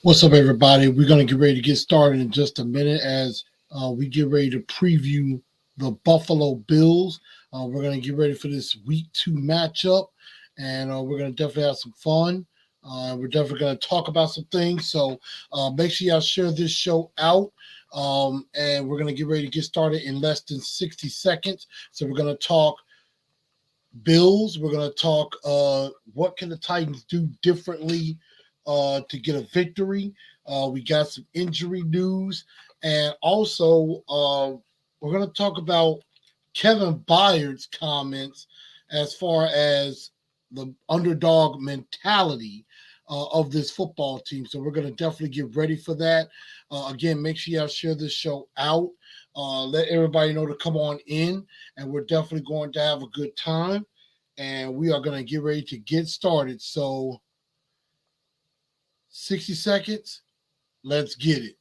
What's up, everybody? We're going to get ready to get started in just a minute as we get ready to preview the Buffalo Bills. We're going to get ready for this week 2 matchup, and we're going to definitely have some fun. We're definitely going to talk about some things. So make sure y'all share this show out. And we're going to get ready to get started in less than 60 seconds. So we're going to talk Bills. We're going to talk what can the Titans do differently to get a victory. We got some injury news, and also we're going to talk about Kevin Byard's comments as far as the underdog mentality of this football team. So we're going to definitely get ready for that. Again, make sure y'all share this show out. Let everybody know to come on in, and we're definitely going to have a good time. And we are going to get ready to get started. So 60 seconds. Let's get it.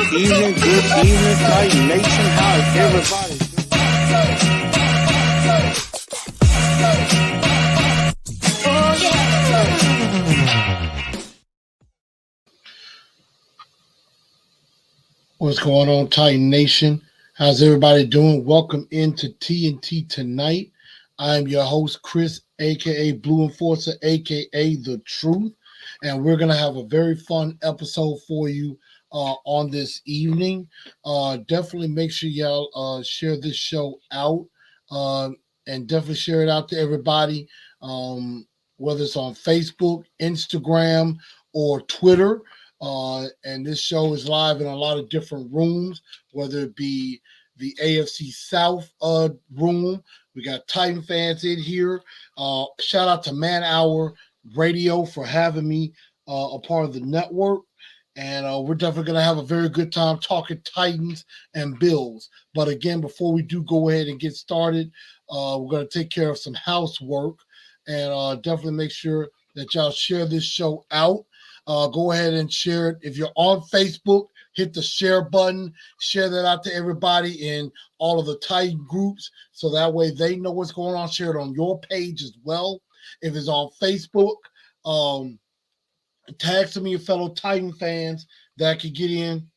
Good evening, Titan Nation. How's everybody? What's going on, Titan Nation? How's everybody doing? Welcome into TNT Tonight. I'm your host, Chris, a.k.a. Blue Enforcer, a.k.a. The Truth. And we're going to have a very fun episode for you on this evening. Definitely make sure y'all share this show out and definitely share it out to everybody, whether it's on Facebook, Instagram, or Twitter. And this show is live in a lot of different rooms, whether it be the AFC South room. We got Titan fans in here. Shout out to Man Hour Radio for having me a part of the network. And we're definitely going to have a very good time talking Titans and Bills. But again, before we do go ahead and get started, we're going to take care of some housework and definitely make sure that y'all share this show out. Go ahead and share it. If you're on Facebook, hit the share button. Share that out to everybody in all of the Titan groups so that way they know what's going on. Share it on your page as well. If it's on Facebook, tag some of your fellow Titan fans that can get in.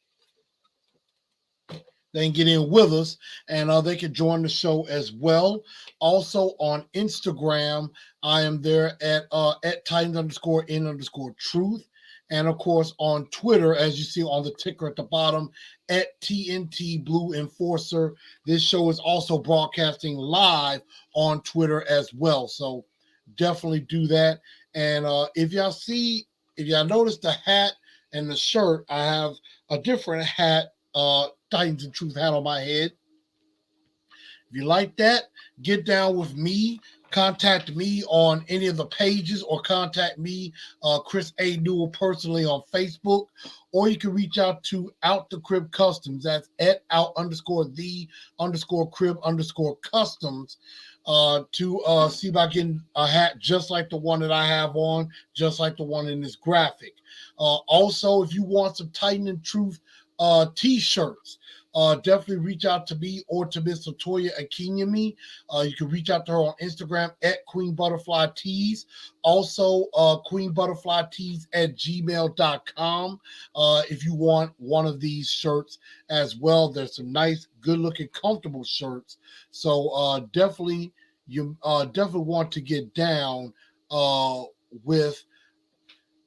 They can get in with us, and they can join the show as well. Also on Instagram, I am there at Titans_in_truth. And of course, on Twitter, as you see on the ticker at the bottom, at TNT Blue Enforcer. This show is also broadcasting live on Twitter as well. So definitely do that. And if y'all notice the hat and the shirt, I have a different hat, Titans and Truth hat on my head. If you like that, get down with me. Contact me on any of the pages or contact me, Chris A. Newell, personally on Facebook, or you can reach out to Out the Crib Customs. That's at out_the_crib_customs to see about getting a hat just like the one that I have on, just like the one in this graphic. Also, if you want some Titan and Truth t-shirts, definitely reach out to me or to Miss Latoya Akinyemi. You can reach out to her on Instagram at Queen Butterfly Tees. Also, queenbutterflytees@gmail.com if you want one of these shirts as well. There's some nice good looking, comfortable shirts. So definitely you definitely want to get down with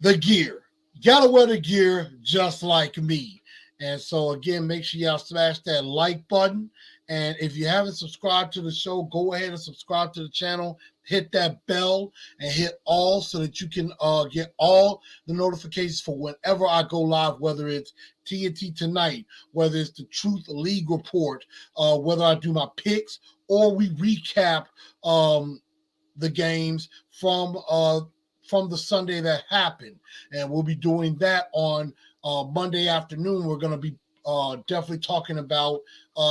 the gear. You gotta wear the gear just like me. And so again, make sure y'all smash that like button. And if you haven't subscribed to the show, go ahead and subscribe to the channel. Hit that bell and hit all so that you can get all the notifications for whenever I go live, whether it's TNT Tonight, whether it's the Truth League Report, whether I do my picks or we recap the games from the Sunday that happened, and we'll be doing that on Monday afternoon. We're going to be definitely talking about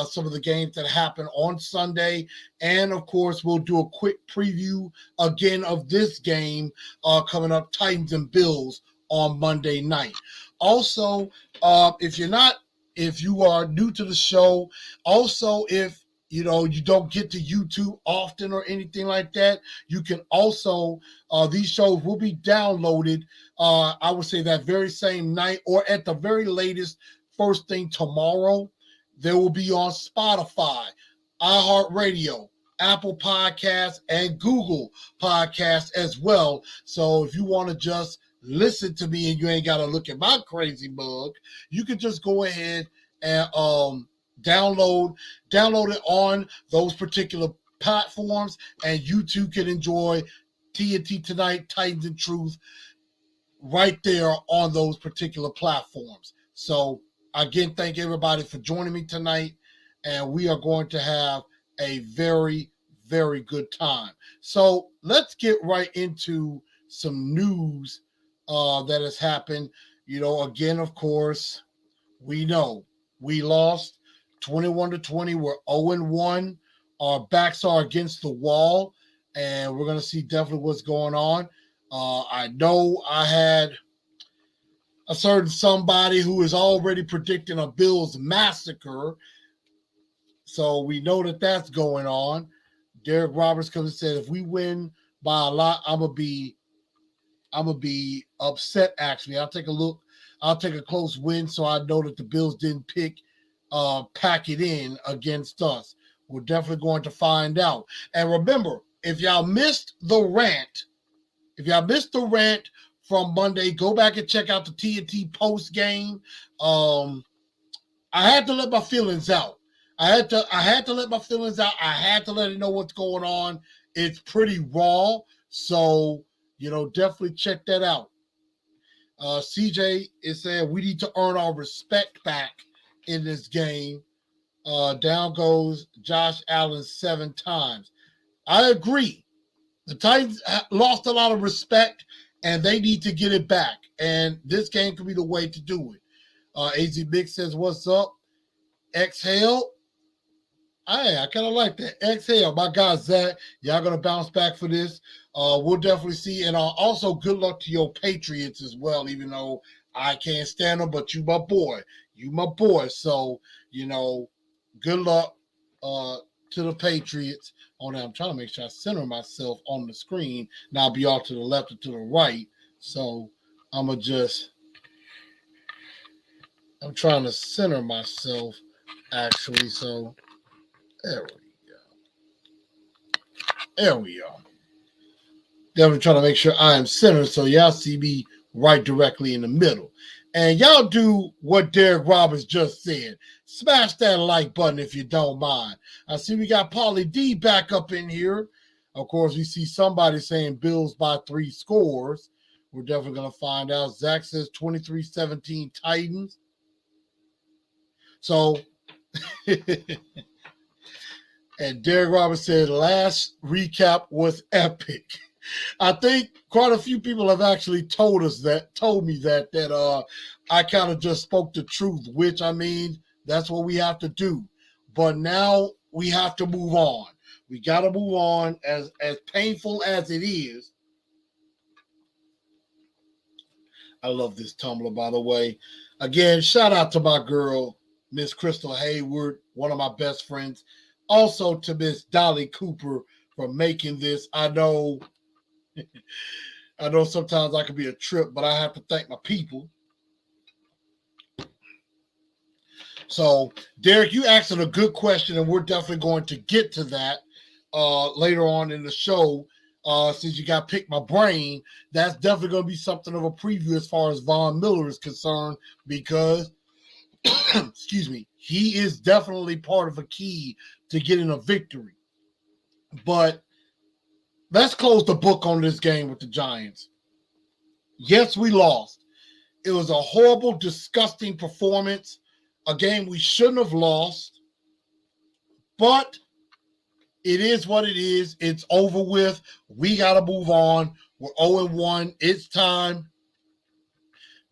some of the games that happened on Sunday, and of course, we'll do a quick preview again of this game coming up, Titans and Bills on Monday night. Also, if you are new to the show, also if you don't get to YouTube often or anything like that, you can also, these shows will be downloaded, I would say that very same night or at the very latest, first thing tomorrow. They will be on Spotify, iHeartRadio, Apple Podcasts, and Google Podcasts as well. So if you want to just listen to me and you ain't got to look at my crazy mug, you can just go ahead and download it on those particular platforms, and you too can enjoy TNT Tonight, Titans and Truth right there on those particular platforms. So again, thank everybody for joining me tonight, and we are going to have a very, very good time. So let's get right into some news that has happened. Again, of course, we know we lost 21-20. We're 0-1. Our backs are against the wall, and we're going to see definitely what's going on. I know I had a certain somebody who is already predicting a Bills massacre, so we know that that's going on. Derek Roberts comes and said, if we win by a lot, I'm gonna be upset. Actually, I'll take a close win, so I know that the Bills didn't pack it in against us. We're definitely going to find out. And remember, if y'all missed the rant from Monday, go back and check out the TNT post game. I had to let my feelings out. I had to let my feelings out. I had to let it know what's going on. It's pretty raw, so definitely check that out. CJ is saying we need to earn our respect back in this game. Down goes Josh Allen 7 times. I agree. The Titans lost a lot of respect, and they need to get it back. And this game could be the way to do it. AZ Big says, what's up? Exhale. I kind of like that. Exhale. My God, Zach, y'all going to bounce back for this. We'll definitely see. And also, good luck to your Patriots as well, even though I can't stand them, but you my boy. You my boy. So, good luck to the Patriots. On that, I'm trying to make sure I center myself on the screen. Now I'll be off to the left or to the right. So, I'm trying to center myself, actually. So, there we go. Definitely trying to make sure I am centered so y'all see me right directly in the middle. And y'all do what Derek Roberts just said. Smash that like button if you don't mind. I see we got Paulie D back up in here. Of course, we see somebody saying Bills by 3 scores. We're definitely going to find out. Zach says 23-17 Titans. So, and Derek Roberts said last recap was epic. I think quite a few people have actually told me that I kind of just spoke the truth, which I mean, that's what we have to do. But now we have to move on. We got to move on, as painful as it is. I love this tumbler, by the way. Again, shout out to my girl, Miss Crystal Hayward, one of my best friends. Also to Miss Dolly Cooper for making this. I know sometimes I can be a trip, but I have to thank my people. So, Derek, you asked a good question, and we're definitely going to get to that later on in the show. Since you got picked my brain, that's definitely going to be something of a preview as far as Von Miller is concerned, because, excuse me, he is definitely part of a key to getting a victory. But let's close the book on this game with the Giants. Yes, we lost. It was a horrible, disgusting performance, a game we shouldn't have lost, but it is what it is. It's over with. We got to move on. We're 0-1. It's time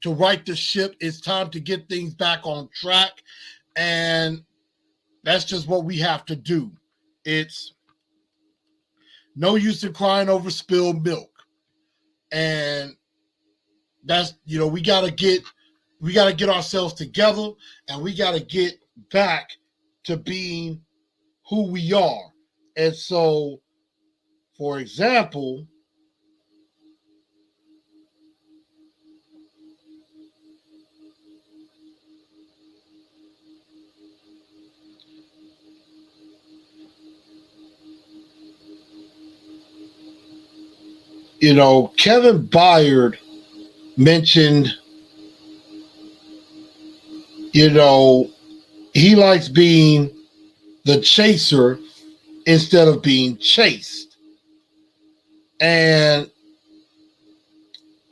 to right the ship. It's time to get things back on track, and that's just what we have to do. It's no use in crying over spilled milk, and that's, we got to get ourselves together, and we got to get back to being who we are. And so, for example, Kevin Byard mentioned, he likes being the chaser instead of being chased. And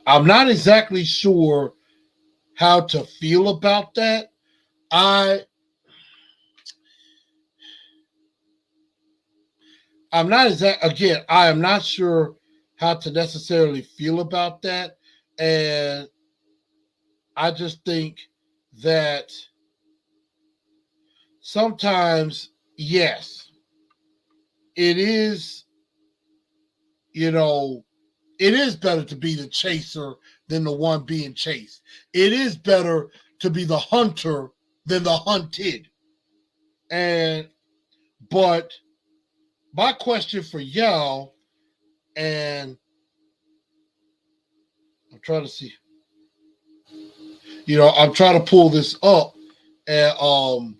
I'm not exactly sure how to feel about that. I'm not sure how to necessarily feel about that. And I just think that sometimes, yes, it is, it is better to be the chaser than the one being chased. It is better to be the hunter than the hunted. But my question for y'all, and I'm trying to see, I'm trying to pull this up and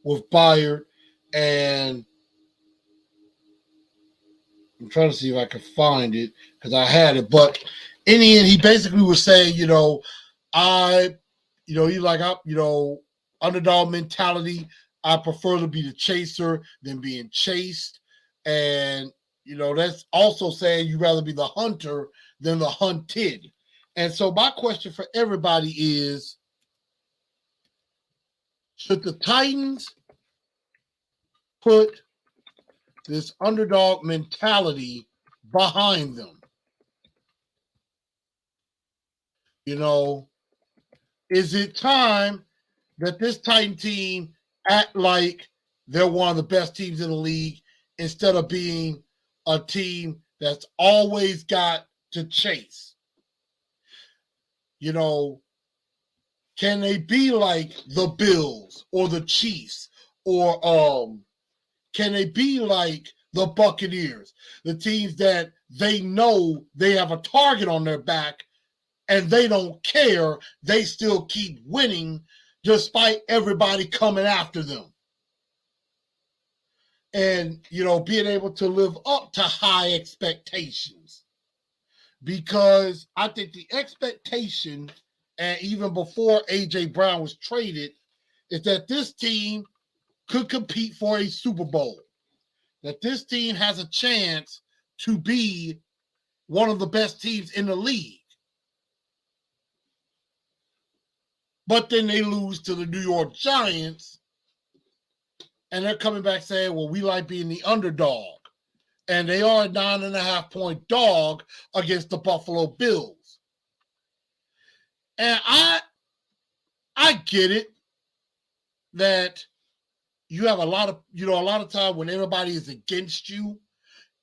with Byard, and I'm trying to see if I can find it because I had it. But in the end, he basically was saying, underdog mentality. I prefer to be the chaser than being chased. And, that's also saying you'd rather be the hunter than the hunted. And so my question for everybody is, should the Titans put this underdog mentality behind them? Is it time that this Titan team act like they're one of the best teams in the league instead of being a team that's always got to chase? Can they be like the Bills or the Chiefs, or can they be like the Buccaneers, the teams that they know they have a target on their back and they don't care, they still keep winning despite everybody coming after them? And, being able to live up to high expectations. Because I think the expectation, and even before A.J. Brown was traded, is that this team could compete for a Super Bowl. That this team has a chance to be one of the best teams in the league. But then they lose to the New York Giants, and they're coming back saying, well, we like being the underdog. And they are a 9.5-point dog against the Buffalo Bills. And I get it that you have a lot of time when everybody is against you,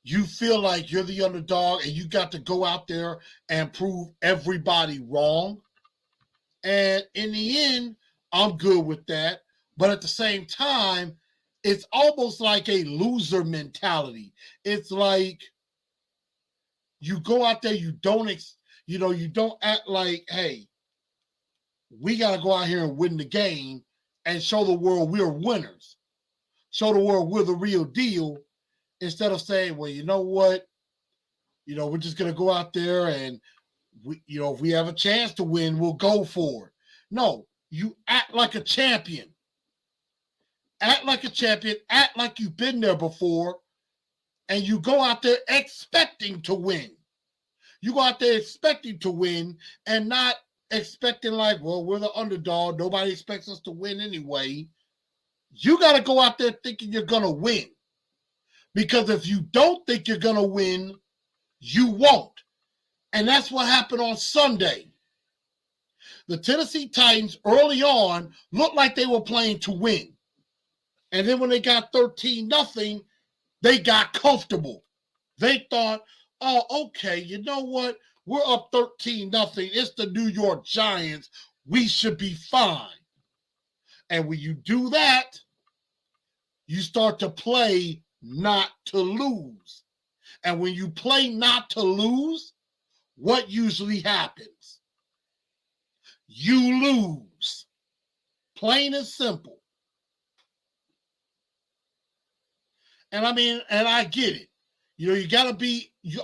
you feel like you're the underdog and you got to go out there and prove everybody wrong. And in the end, I'm good with that. But at the same time, it's almost like a loser mentality. It's like you go out there, you don't act like, hey, we got to go out here and win the game and show the world we're winners. Show the world we're the real deal instead of saying, well, you know what? We're just going to go out there and, if we have a chance to win, we'll go for it. No, you act like a champion. Act like a champion. Act like you've been there before. And you go out there expecting to win. You go out there expecting to win and not expecting like, well, we're the underdog. Nobody expects us to win anyway. You got to go out there thinking you're going to win. Because if you don't think you're going to win, you won't. And that's what happened on Sunday. The Tennessee Titans early on looked like they were playing to win. And then when they got 13-0, they got comfortable. They thought, oh, okay, you know what? We're up 13-0. It's the New York Giants. We should be fine. And when you do that, you start to play not to lose. And when you play not to lose, what usually happens? You lose. Plain and simple. And I get it. You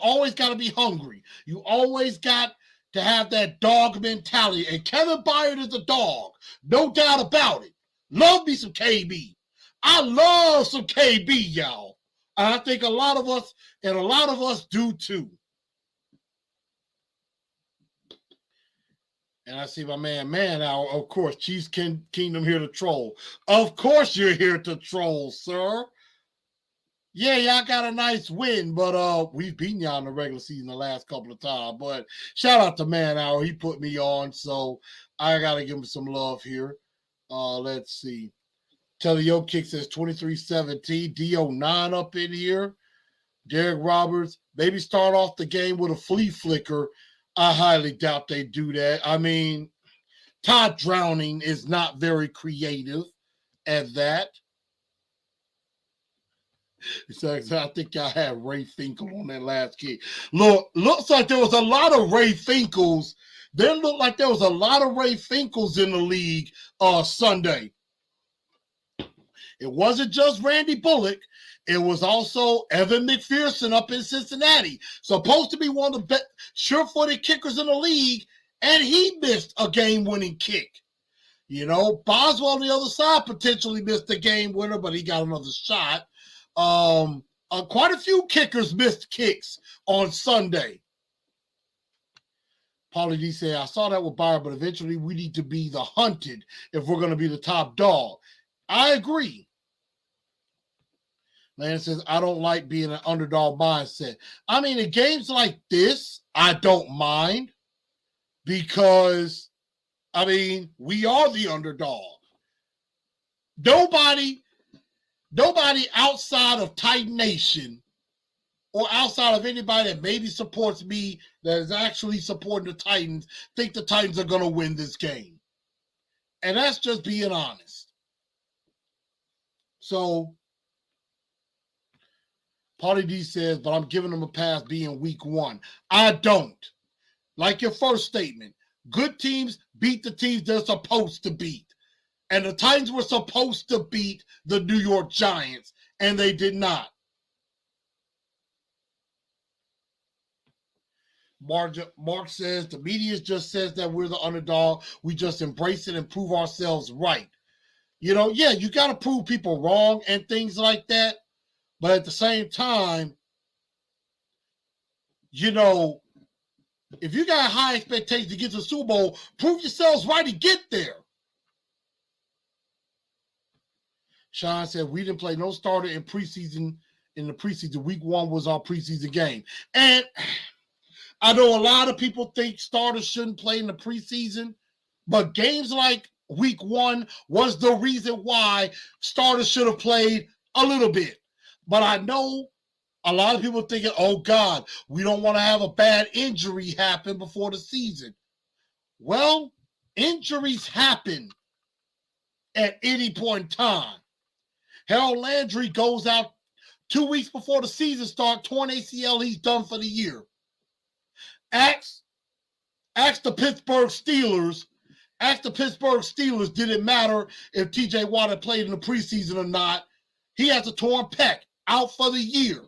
always got to be hungry. You always got to have that dog mentality. And Kevin Byard is a dog. No doubt about it. Love me some KB. I love some KB, y'all. And I think a lot of us do too. And I see my man now, of course, Chiefs Kingdom here to troll. Of course you're here to troll, sir. Yeah, y'all got a nice win, but we've beaten y'all in the regular season the last couple of times. But shout out to Man Hour. He put me on, so I got to give him some love here. Let's see. Telly Yo Kick says 23-17. DO9 up in here. Derek Roberts. Maybe start off the game with a flea flicker. I highly doubt they do that. I mean, Todd Drowning is not very creative at that. I think y'all had Ray Finkel on that last kick. Looks like there was a lot of Ray Finkels. There looked like there was a lot of Ray Finkels in the league Sunday. It wasn't just Randy Bullock. It was also Evan McPherson up in Cincinnati. Supposed to be one of the best sure-footed kickers in the league, and he missed a game-winning kick. Boswell on the other side potentially missed the game winner, but he got another shot. Quite a few kickers missed kicks on Sunday. Paulie D said, I saw that with Byard, but eventually we need to be the hunted if we're going to be the top dog. I agree. Landon says, I don't like being an underdog mindset. I mean, in games like this, I don't mind because, we are the underdog. Nobody outside of Titan Nation or outside of anybody that maybe supports me that is actually supporting the Titans think the Titans are going to win this game. And that's just being honest. So, Paulie D says, but I'm giving them a pass being week one. I don't. Like your first statement, good teams beat the teams they're supposed to beat. And the Titans were supposed to beat the New York Giants, and they did not. Mark says, the media just says that we're the underdog. We just embrace it and prove ourselves right. You got to prove people wrong and things like that. But at the same time, if you got high expectations to get to the Super Bowl, prove yourselves right to get there. Sean said, we didn't play no starter in preseason. In the preseason, week one was our preseason game. And I know a lot of people think starters shouldn't play in the preseason, but games like week one was the reason why starters should have played a little bit. But I know a lot of people thinking, oh, God, we don't want to have a bad injury happen before the season. Well, injuries happen at any point in time. Harold Landry goes out 2 weeks before the season starts, torn ACL, he's done for the year. Ask the Pittsburgh Steelers Ask the Pittsburgh Steelers, did it matter if T.J. Watt had played in the preseason or not? He has a torn pec, out for the year.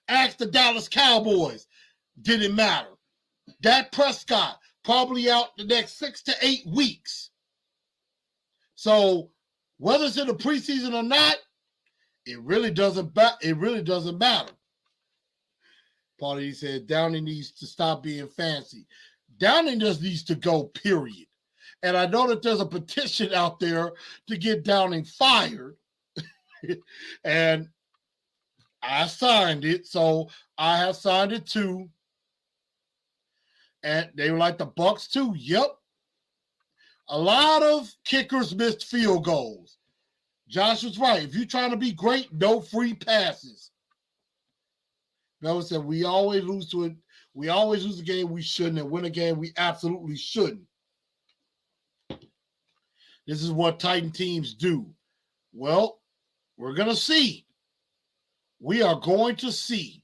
Ask the Dallas Cowboys, did it matter? Dak Prescott, probably out the next 6 to 8 weeks. So whether it's in the preseason or not, it really doesn't matter. Party said Downing needs to stop being fancy. Downing just needs to go, period. And I know that there's a petition out there to get Downing fired. And I signed it, so I have signed it too. And they were like the Bucks too. Yep. A lot of kickers missed field goals. Josh was right. If you're trying to be great, no free passes. Melvin said we always lose to it. We always lose a game we shouldn't, and win a game we absolutely shouldn't. This is what Titan teams do. Well, we're going to see. We are going to see.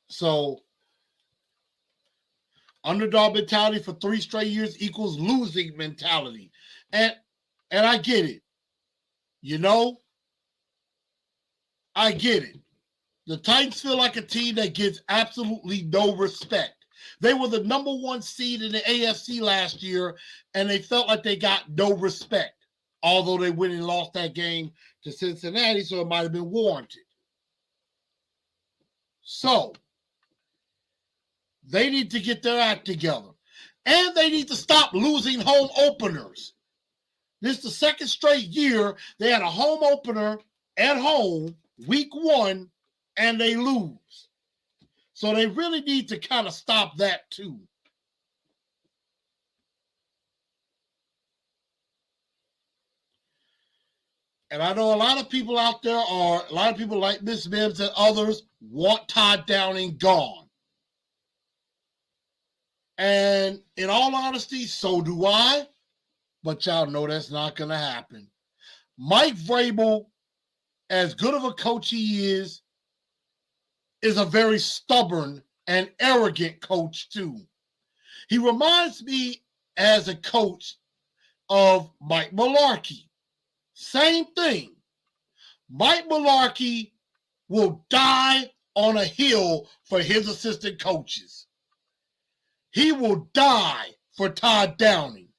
So, underdog mentality for 3 straight years equals losing mentality. And I get it. You know, I get it. The Titans feel like a team that gets absolutely no respect. They were the number 1 seed in the AFC last year, and they felt like they got no respect, although they went and lost that game to Cincinnati, so it might have been warranted. So, they need to get their act together. And they need to stop losing home openers. This is the 2nd straight year they had a home opener at home, week 1, and they lose. So they really need to kind of stop that too. And I know a lot of people out there a lot of people like Miss Mims and others want Todd Downing gone. And in all honesty, so do I. But y'all know that's not going to happen. Mike Vrabel, as good of a coach he is a very stubborn and arrogant coach too. He reminds me as a coach of Mike Mularkey. Same thing. Mike Mularkey will die on a hill for his assistant coaches. He will die for Todd Downing.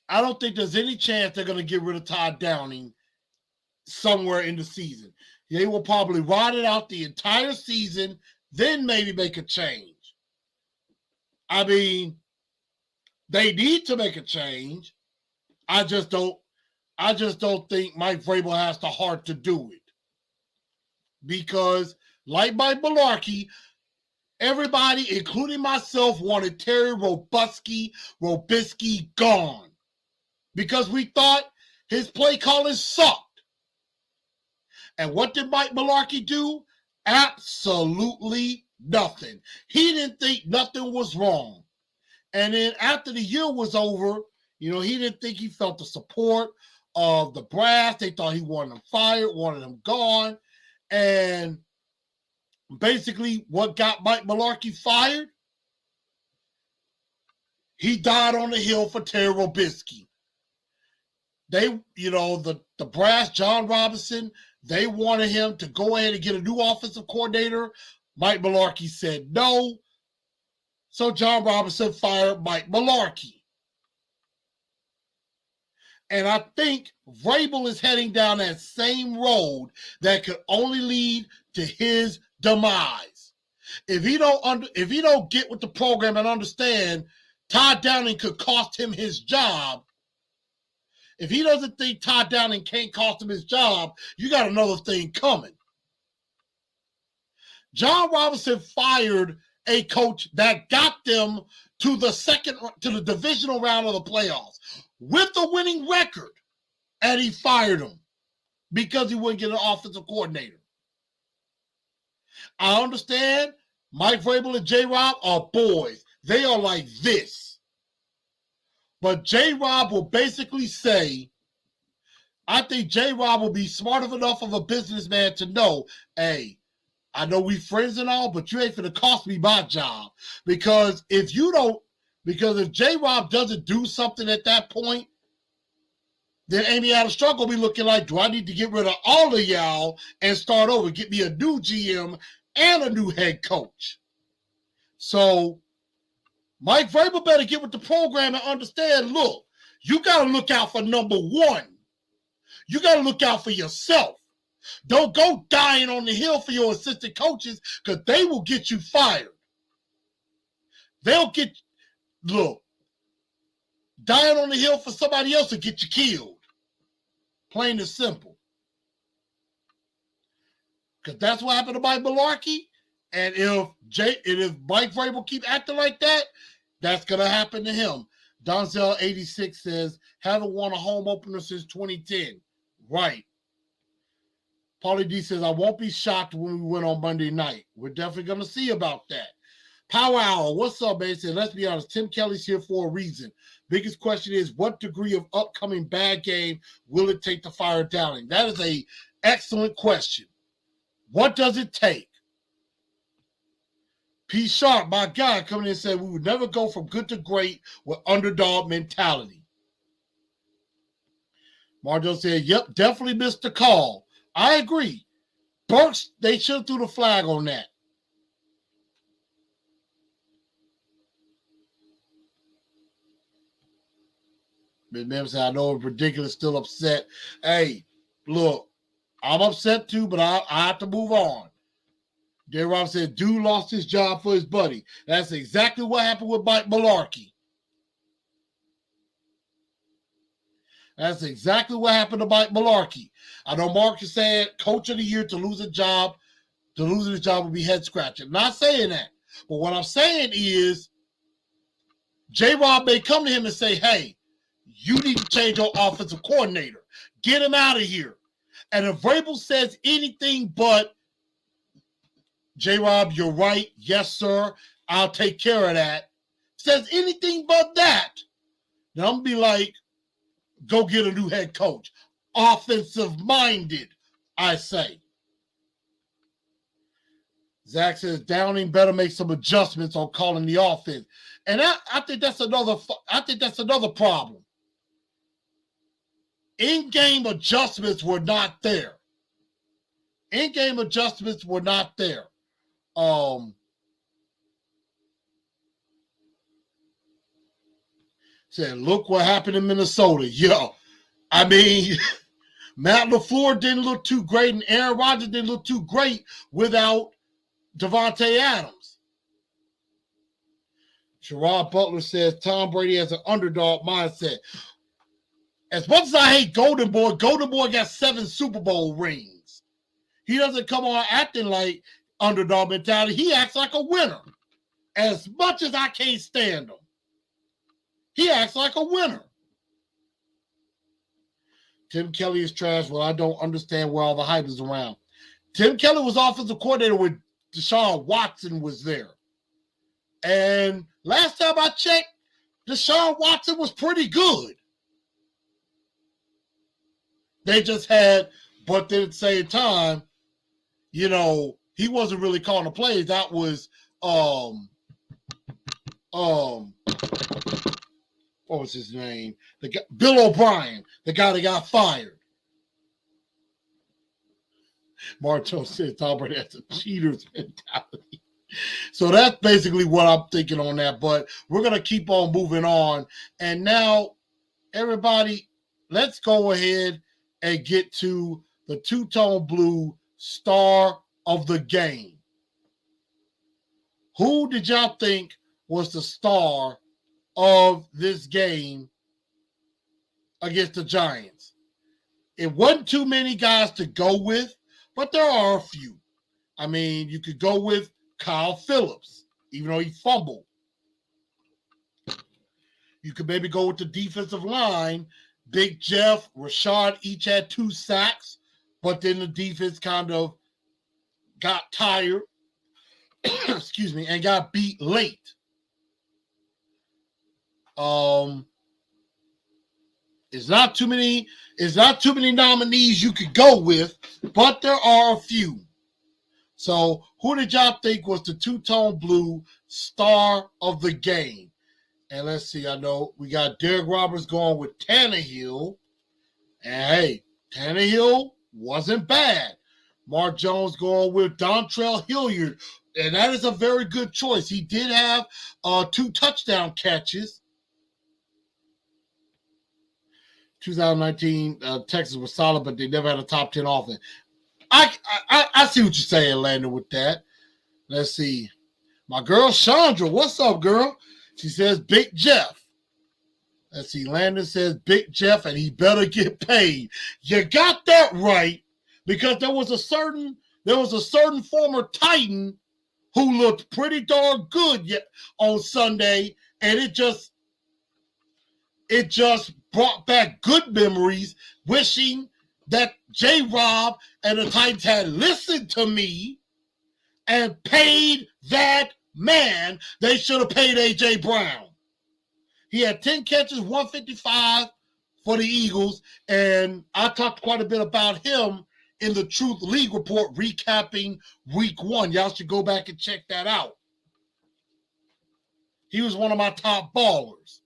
I don't think there's any chance they're going to get rid of Todd Downing somewhere in the season. They will probably ride it out the entire season, then maybe make a change. I mean, they need to make a change. I just don't think Mike Vrabel has the heart to do it. Because, like Mike Mularkey, everybody, including myself, wanted Terry Robiskie gone. Because we thought his play calling sucked. And what did Mike Mularkey do? Absolutely nothing. He didn't think nothing was wrong. And then after the year was over, he didn't think he felt the support of the brass. They thought he wanted him fired, wanted him gone. And basically what got Mike Mularkey fired? He died on the hill for Terry Robiskie. They, the brass, John Robinson, they wanted him to go ahead and get a new offensive coordinator. Mike Mularkey said no. So John Robinson fired Mike Mularkey. And I think Vrabel is heading down that same road that could only lead to his demise. If he don't get with the program and understand Todd Downing could cost him his job, if he doesn't think Todd Downing can't cost him his job, you got another thing coming. John Robinson fired a coach that got them to the divisional round of the playoffs with a winning record, and he fired him because he wouldn't get an offensive coordinator. I understand Mike Vrabel and J-Rob are boys. They are like this. But J-Rob will basically say, I think J-Rob will be smart enough of a businessman to know, hey, I know we friends and all, but you ain't finna cost me my job. Because if J-Rob doesn't do something at that point, then Amy Adams Struggle will be looking like, do I need to get rid of all of y'all and start over, get me a new GM and a new head coach? So Mike Vrabel better get with the program and understand, look, you got to look out for number one. You got to look out for yourself. Don't go dying on the hill for your assistant coaches because they will get you fired. Dying on the hill for somebody else will get you killed. Plain and simple. Because that's what happened to Mike Malarkey. And if Mike Vrabel keep acting like that, that's going to happen to him. Donzel86 says, haven't won a home opener since 2010. Right. Paulie D says, I won't be shocked when we win on Monday night. We're definitely going to see about that. Power Hour, what's up, man? He said, let's be honest, Tim Kelly's here for a reason. Biggest question is, what degree of upcoming bad game will it take to fire Downing? That is an excellent question. What does it take? P. Sharp, my guy, coming in and said, we would never go from good to great with underdog mentality. Marjo said, yep, definitely missed the call. I agree. Burks, they should have threw the flag on that. Ms. Mem said, I know it's ridiculous, still upset. Hey, look, I'm upset too, but I have to move on. J. Rob said, dude lost his job for his buddy. That's exactly what happened with Mike Malarkey. That's exactly what happened to Mike Malarkey. I know Marcus said coach of the year to lose his job would be head scratching. Not saying that. But what I'm saying is J-Rob may come to him and say, hey, you need to change your offensive coordinator. Get him out of here. And if Vrabel says anything but, J-Rob, you're right. Yes, sir. I'll take care of that. Says anything but that, then I'm going to be like, go get a new head coach. Offensive-minded, I say. Zach says Downing better make some adjustments on calling the offense. And I think that's another problem. In-game adjustments were not there. Said, look what happened in Minnesota. Yo, I mean, Matt LaFleur didn't look too great, and Aaron Rodgers didn't look too great without Devontae Adams. Sherrod Butler says Tom Brady has an underdog mindset. As much as I hate Golden Boy got 7 Super Bowl rings. He doesn't come on acting like underdog mentality. He acts like a winner. As much as I can't stand him, he acts like a winner. Tim Kelly is trash. Well, I don't understand where all the hype is around. Tim Kelly was offensive coordinator when Deshaun Watson was there. And last time I checked, Deshaun Watson was pretty good. They just had, but then at the same time, you know, he wasn't really calling the plays. That was what was his name? Bill O'Brien, the guy that got fired. Marto says Tom Brady has a cheater's mentality. So that's basically what I'm thinking on that. But we're going to keep on moving on. And now, everybody, let's go ahead and get to the two-tone blue star of the game. Who did y'all think was the star of this game against the Giants? It wasn't too many guys to go with, but there are a few. I mean, you could go with Kyle Phillips, even though he fumbled. You could maybe go with the defensive line. Big Jeff, Rashad each had 2 sacks, but then the defense kind of got tired, excuse me, and got beat late. It's not too many nominees you could go with, but there are a few. So who did y'all think was the two-tone blue star of the game? And let's see, I know we got Derek Roberts going with Tannehill. And hey, Tannehill wasn't bad. Mark Jones going with Dontrell Hilliard. And that is a very good choice. He did have 2 touchdown catches. 2019, Texas was solid, but they never had a top 10 offense. I see what you're saying, Landon, with that. Let's see. My girl Chandra, what's up, girl? She says Big Jeff. Let's see. Landon says Big Jeff, and he better get paid. You got that right, because there was a certain former Titan who looked pretty darn good on Sunday, and it just brought back good memories, wishing that J-Rob and the Titans had listened to me and paid that man. They should have paid A.J. Brown. He had 10 catches, 155 for the Eagles, and I talked quite a bit about him in the Truth League report recapping week 1. Y'all should go back and check that out. He was one of my top ballers.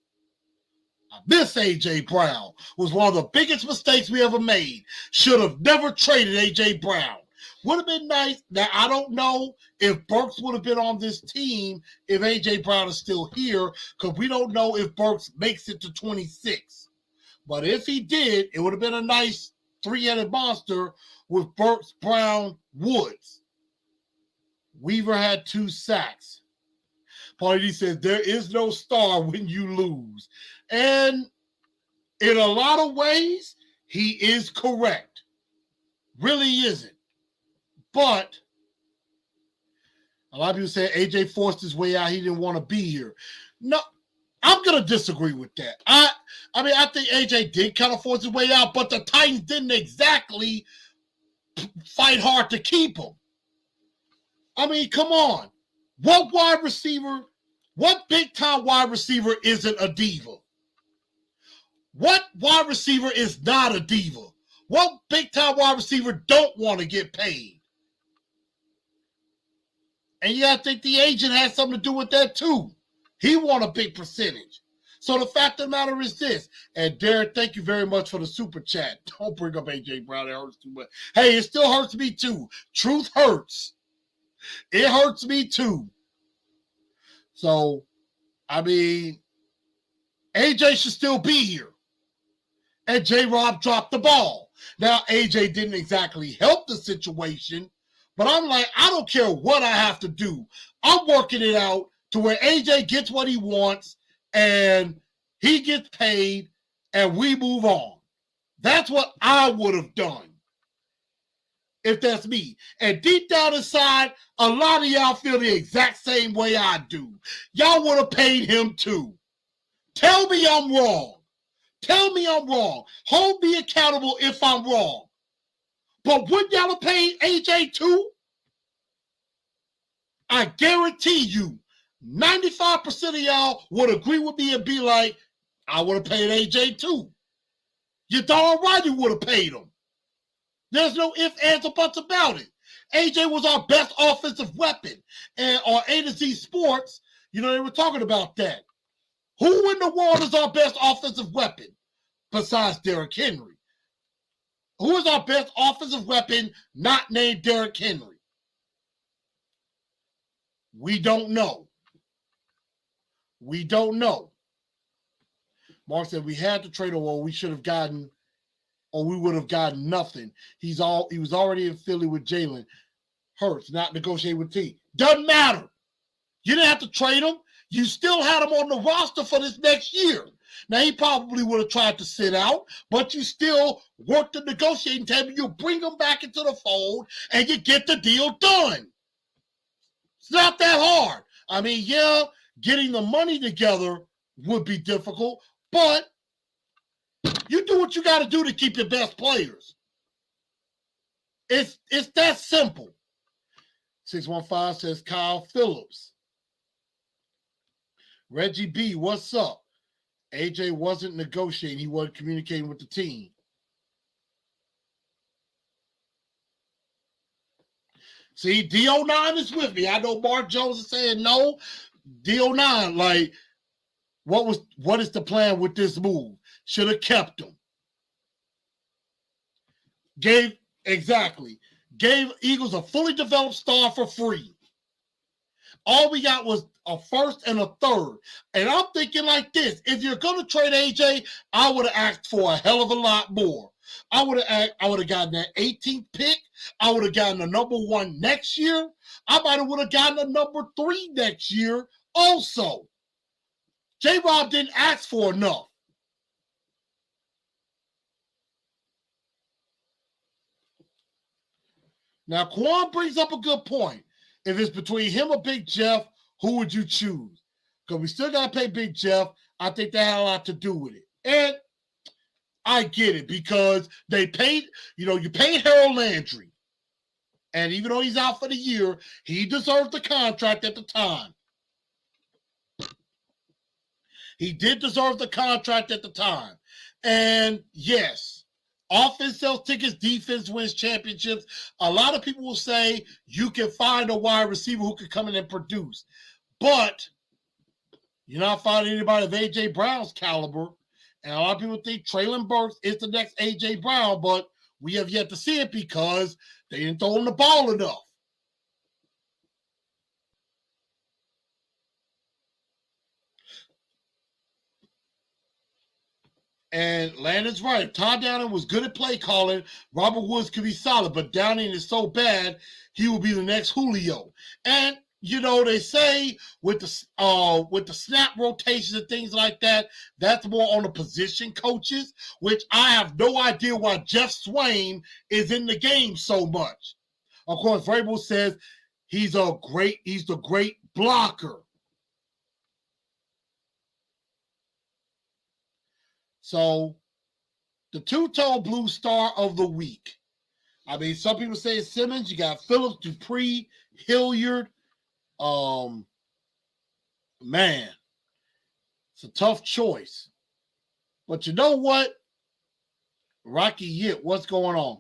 This A.J. Brown was one of the biggest mistakes we ever made. Should have never traded A.J. Brown. Would have been nice. Now, I don't know if Burks would have been on this team if A.J. Brown is still here, because we don't know if Burks makes it to 26. But if he did, it would have been a nice 3-headed monster with Burks, Brown, Woods. Weaver had 2 sacks. Paulie D says, there is no star when you lose. And in a lot of ways, he is correct. Really isn't. But a lot of people say AJ forced his way out. He didn't want to be here. No, I'm going to disagree with that. I mean, I think AJ did kind of force his way out, but the Titans didn't exactly fight hard to keep him. I mean, come on. What big-time wide receiver isn't a diva? What wide receiver is not a diva? What big-time wide receiver don't want to get paid? And you got to think the agent has something to do with that too. He want a big percentage. So the fact of the matter is this. And Derek, thank you very much for the super chat. Don't bring up A.J. Brown. It hurts too much. Hey, it still hurts me too. Truth hurts. It hurts me too. So, I mean, AJ should still be here. And J-Rob dropped the ball. Now, AJ didn't exactly help the situation, but I'm like, I don't care what I have to do. I'm working it out to where AJ gets what he wants and he gets paid and we move on. That's what I would have done if that's me. And deep down inside, a lot of y'all feel the exact same way I do. Y'all would have paid him too. Tell me I'm wrong. Tell me I'm wrong. Hold me accountable if I'm wrong. But would y'all have paid AJ too? I guarantee you, 95% of y'all would agree with me and be like, I would have paid AJ too. You darn right you would have paid him. There's no ifs, ands, or buts about it. AJ was our best offensive weapon. And on A to Z Sports, they were talking about that. Who in the world is our best offensive weapon besides Derrick Henry? Who is our best offensive weapon not named Derrick Henry? We don't know. We don't know. Mark said we had to trade him, or we should have gotten, or we would have gotten nothing. He was already in Philly with Jalen Hurts, not negotiating with T. Doesn't matter. You didn't have to trade him. You still had him on the roster for this next year. Now, he probably would have tried to sit out, but you still work the negotiating table. You bring him back into the fold, and you get the deal done. It's not that hard. I mean, yeah, getting the money together would be difficult, but you do what you got to do to keep your best players. It's that simple. 615 says Kyle Phillips. Reggie B, what's up? AJ wasn't negotiating. He wasn't communicating with the team. See, D09 is with me. I know Mark Jones is saying no. D09, like, what is the plan with this move? Should have kept him. Gave Eagles a fully developed star for free. All we got was a first and a third. And I'm thinking like this. If you're going to trade AJ, I would have asked for a hell of a lot more. I would have gotten that 18th pick. I would have gotten the number 1 next year. I might have would have gotten the number 3 next year also. J-Rob didn't ask for enough. Now, Quan brings up a good point. If it's between him or Big Jeff, who would you choose? Because we still got to pay Big Jeff. I think that had a lot to do with it. And I get it because they paid, you paid Harold Landry. And even though he's out for the year, he deserved the contract at the time. He did deserve the contract at the time. And yes, offense sells tickets, defense wins championships. A lot of people will say you can find a wide receiver who can come in and produce. But you're not finding anybody of A.J. Brown's caliber. And a lot of people think Treylon Burks is the next A.J. Brown, but we have yet to see it because they didn't throw him the ball enough. And Landon's right. Todd Downing was good at play calling. Robert Woods could be solid, but Downing is so bad, he will be the next Julio. And they say with the snap rotations and things like that, that's more on the position coaches, which I have no idea why Jeff Swain is in the game so much. Of course, Vrabel says he's the great blocker. So, the two-tone blue star of the week. I mean, some people say it's Simmons. You got Phillips, Dupree, Hilliard. Man, it's a tough choice. But you know what? Rocky Yit, what's going on?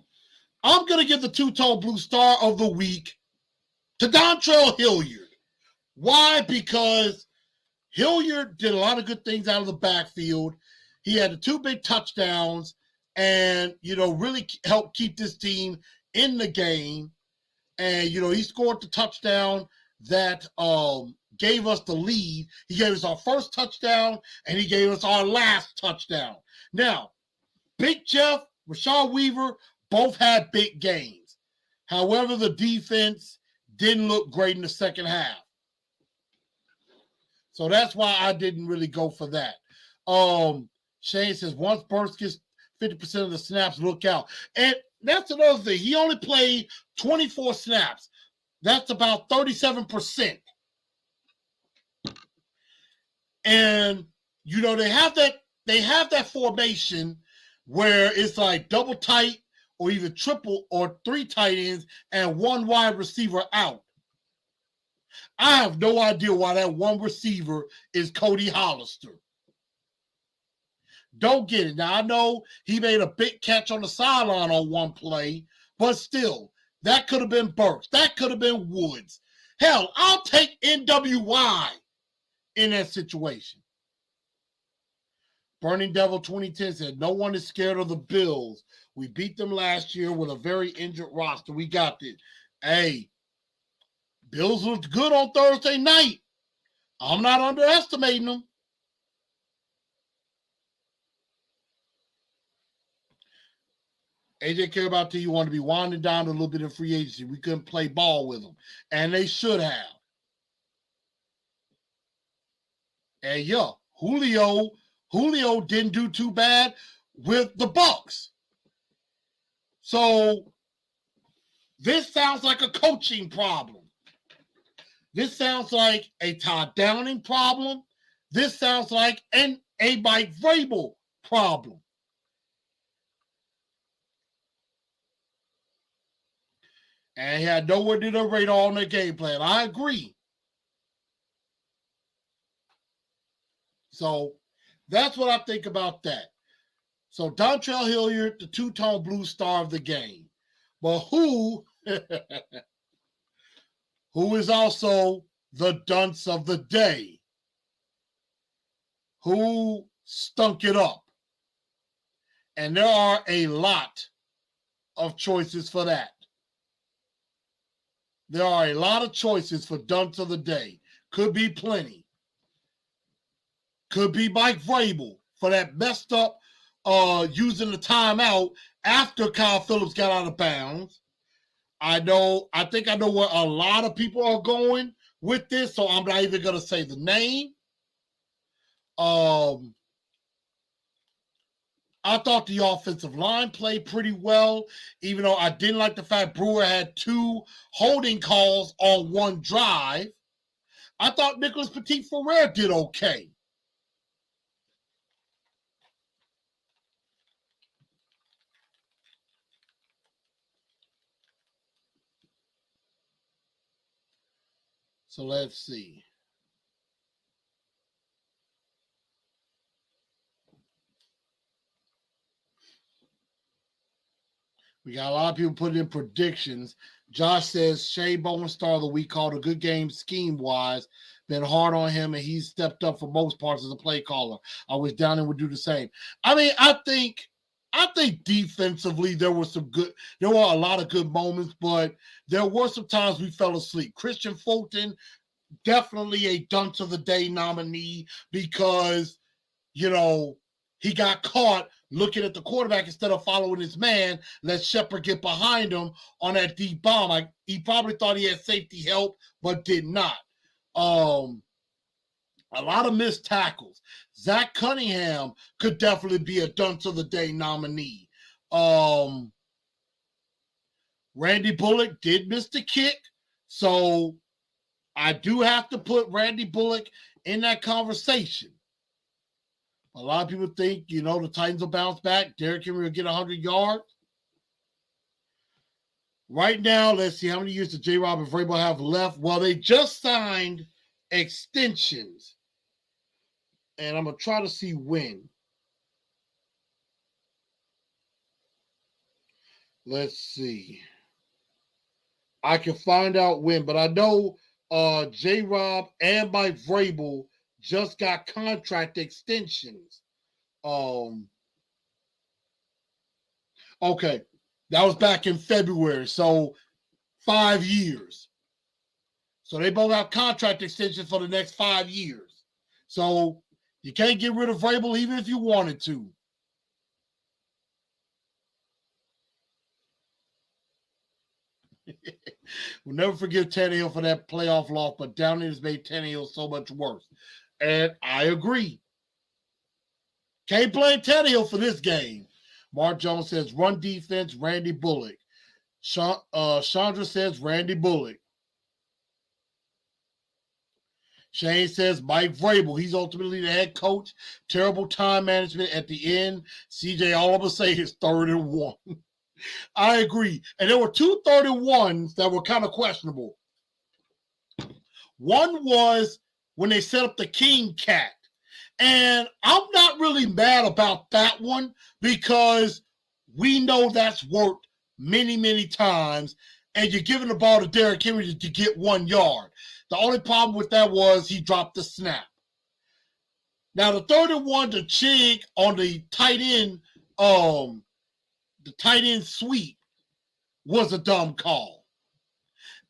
I'm going to give the two-tone blue star of the week to Dontrell Hilliard. Why? Because Hilliard did a lot of good things out of the backfield. He had the 2 big touchdowns and, really helped keep this team in the game. And, he scored the touchdown that gave us the lead. He gave us our first touchdown, and he gave us our last touchdown. Now, Big Jeff, Rashad Weaver, both had big games. However, the defense didn't look great in the second half. So that's why I didn't really go for that. Shane says, once Burks gets 50% of the snaps, look out. And that's another thing. He only played 24 snaps. That's about 37%. And, they have that formation where it's like double tight or even triple or 3 tight ends and 1 wide receiver out. I have no idea why that 1 receiver is Cody Hollister. Don't get it. Now, I know he made a big catch on the sideline on 1 play, but still, that could have been Burks. That could have been Woods. Hell, I'll take NWY in that situation. Burning Devil 2010 said, no one is scared of the Bills. We beat them last year with a very injured roster. We got this. Hey, Bills looked good on Thursday night. I'm not underestimating them. AJ care about till you want to be winding down a little bit in free agency. We couldn't play ball with them. And they should have. And yeah, Julio didn't do too bad with the Bucks. So this sounds like a coaching problem. This sounds like a Todd Downing problem. This sounds like a Mike Vrabel problem. And he had nowhere near the radar on the game plan. I agree. So That's what I think about that. So Dontrell Hilliard, the two-tone blue star of the game. But who who is also the dunce of the day? Who stunk it up? And there are a lot of choices for that. There are a lot of choices for dunce of the day. Could be plenty. Could be Mike Vrabel for that messed up using the timeout after Kyle Phillips got out of bounds. I think I know where a lot of people are going with this, so I'm not even going to say the name. I thought the offensive line played pretty well, even though I didn't like the fact Brewer had 2 holding calls on one drive. I thought Nicholas Petit-Frere did okay. So let's see. We got a lot of people putting in predictions. Josh says Shea Bowen star of the week, called a good game scheme-wise. Been hard on him, and he's stepped up for most parts as a play caller. I wish Downing would do the same. I mean, I think defensively there were a lot of good moments, but there were some times we fell asleep. Christian Fulton, definitely a dunce of the day nominee because, he got caught looking at the quarterback instead of following his man. Let Shepard get behind him on that deep bomb. He probably thought he had safety help, but did not. A lot of missed tackles. Zach Cunningham could definitely be a dunce of the day nominee. Randy Bullock did miss the kick, so I do have to put Randy Bullock in that conversation. A lot of people think, the Titans will bounce back. Derrick Henry will get 100 yards. Right now, let's see, how many years does J-Rob and Vrabel have left? Well, they just signed extensions. And I'm going to try to see when. Let's see. I can find out when, but I know J-Rob and Mike Vrabel just got contract extensions. Okay, that was back in February, so 5 years. So they both have contract extensions for the next 5 years. So you can't get rid of Vrabel even if you wanted to. We'll never forgive Tannehill for that playoff loss, but Downey has made Tannehill so much worse. And I agree. Can't blame Tannehill for this game. Mark Jones says, run defense, Randy Bullock. Chandra says, Randy Bullock. Shane says, Mike Vrabel. He's ultimately the head coach. Terrible time management at the end. CJ all of a sudden is 3rd and 1. I agree. And there were 2 3rd and 1s that were kind of questionable. One was when they set up the King Cat. And I'm not really mad about that one because we know that's worked many, many times. And you're giving the ball to Derrick Henry to get 1 yard. The only problem with that was he dropped the snap. Now, the 3rd and 1 to Chig on the tight end sweep was a dumb call.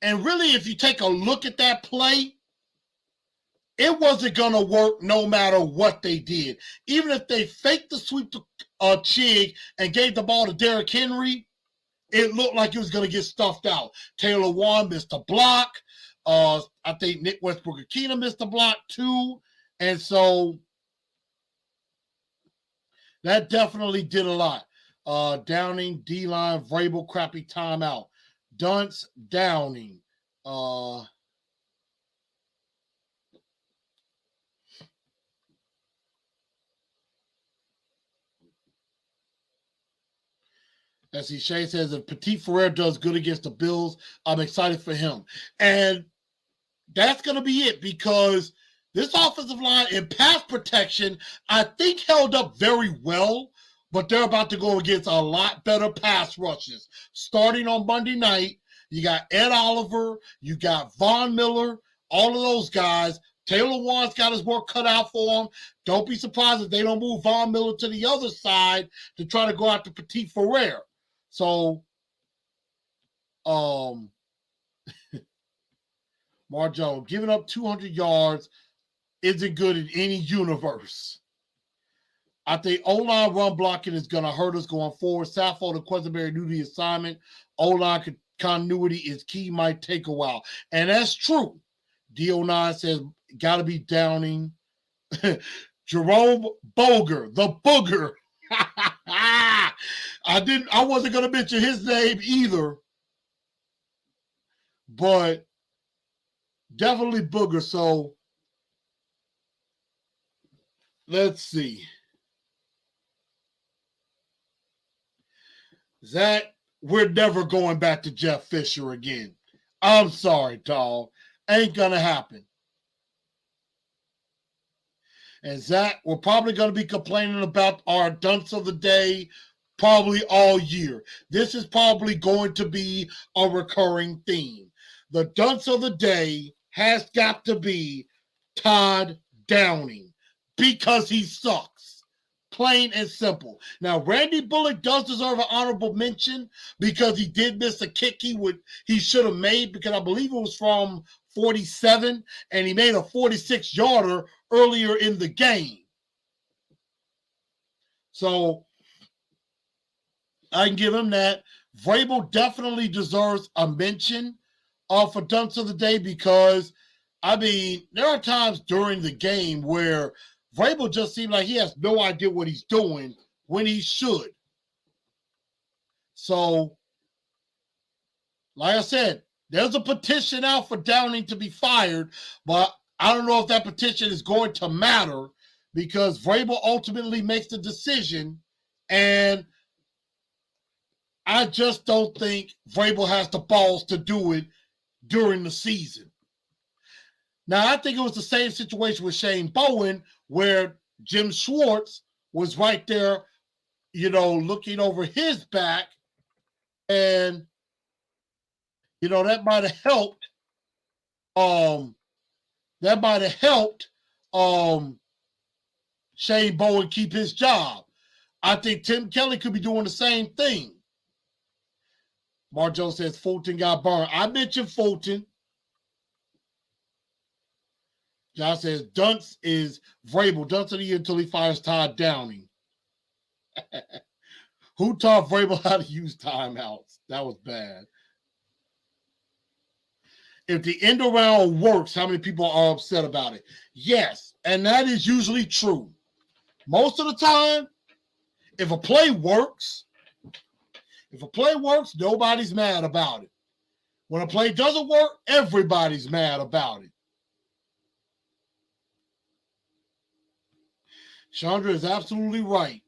And really, if you take a look at that play, it wasn't going to work no matter what they did. Even if they faked the sweep to Chig and gave the ball to Derrick Henry, it looked like it was going to get stuffed out. Taylor Warren missed a block. I think Nick Westbrook-Akina missed a block too. And so that definitely did a lot. Downing, D-line, Vrabel, crappy timeout. Dunce, Downing. As Shane says, if Petit-Frere does good against the Bills, I'm excited for him. And that's going to be it because This offensive line in pass protection, I think, held up very well, but they're about to go against a lot better pass rushes. Starting on Monday night, you got Ed Oliver, you got Von Miller, all of those guys. Taylor Warren's got his work cut out for him. Don't be surprised if they don't move Von Miller to the other side to try to go after Petit Ferrer. So, Marjo, giving up 200 yards isn't good in any universe. I think O-line run blocking is going to hurt us going forward. Saffold and Quesenberry knew the assignment. O-line continuity is key, might take a while. And that's true. D09 says, got to be Downing. Jerome Boger, the booger. I wasn't going to mention his name either. But definitely Booger. So let's see. Zach, we're never going back to Jeff Fisher again. I'm sorry, dog. Ain't gonna happen. And Zach, we're probably going to be complaining about our dunce of the day probably all year. This is probably going to be a recurring theme. The dunce of the day has got to be Todd Downing because he sucks. Plain and simple. Now, Randy Bullock does deserve an honorable mention because he did miss a kick he should have made, because I believe it was from 47, and he made a 46-yarder earlier in the game. So I can give him that. Vrabel definitely deserves a mention for dunce of the day because, I mean, there are times during the game where Vrabel just seemed like he has no idea what he's doing when he should. So, like I said, there's a petition out for Downing to be fired, but I don't know if that petition is going to matter because Vrabel ultimately makes the decision, and I just don't think Vrabel has the balls to do it during the season. Now, I think it was the same situation with Shane Bowen where Jim Schwartz was right there, looking over his back, and that might have helped. Shane Bowen keep his job. I think Tim Kelly could be doing the same thing. Marjo says Fulton got burned. I mentioned Fulton. John says Dunce is Vrabel. Dunce of the year until he fires Todd Downing. Who taught Vrabel how to use timeouts? That was bad. If the end around works, how many people are upset about it? Yes, and that is usually true. Most of the time, if a play works, nobody's mad about it. When a play doesn't work, everybody's mad about it. Chandra is absolutely right.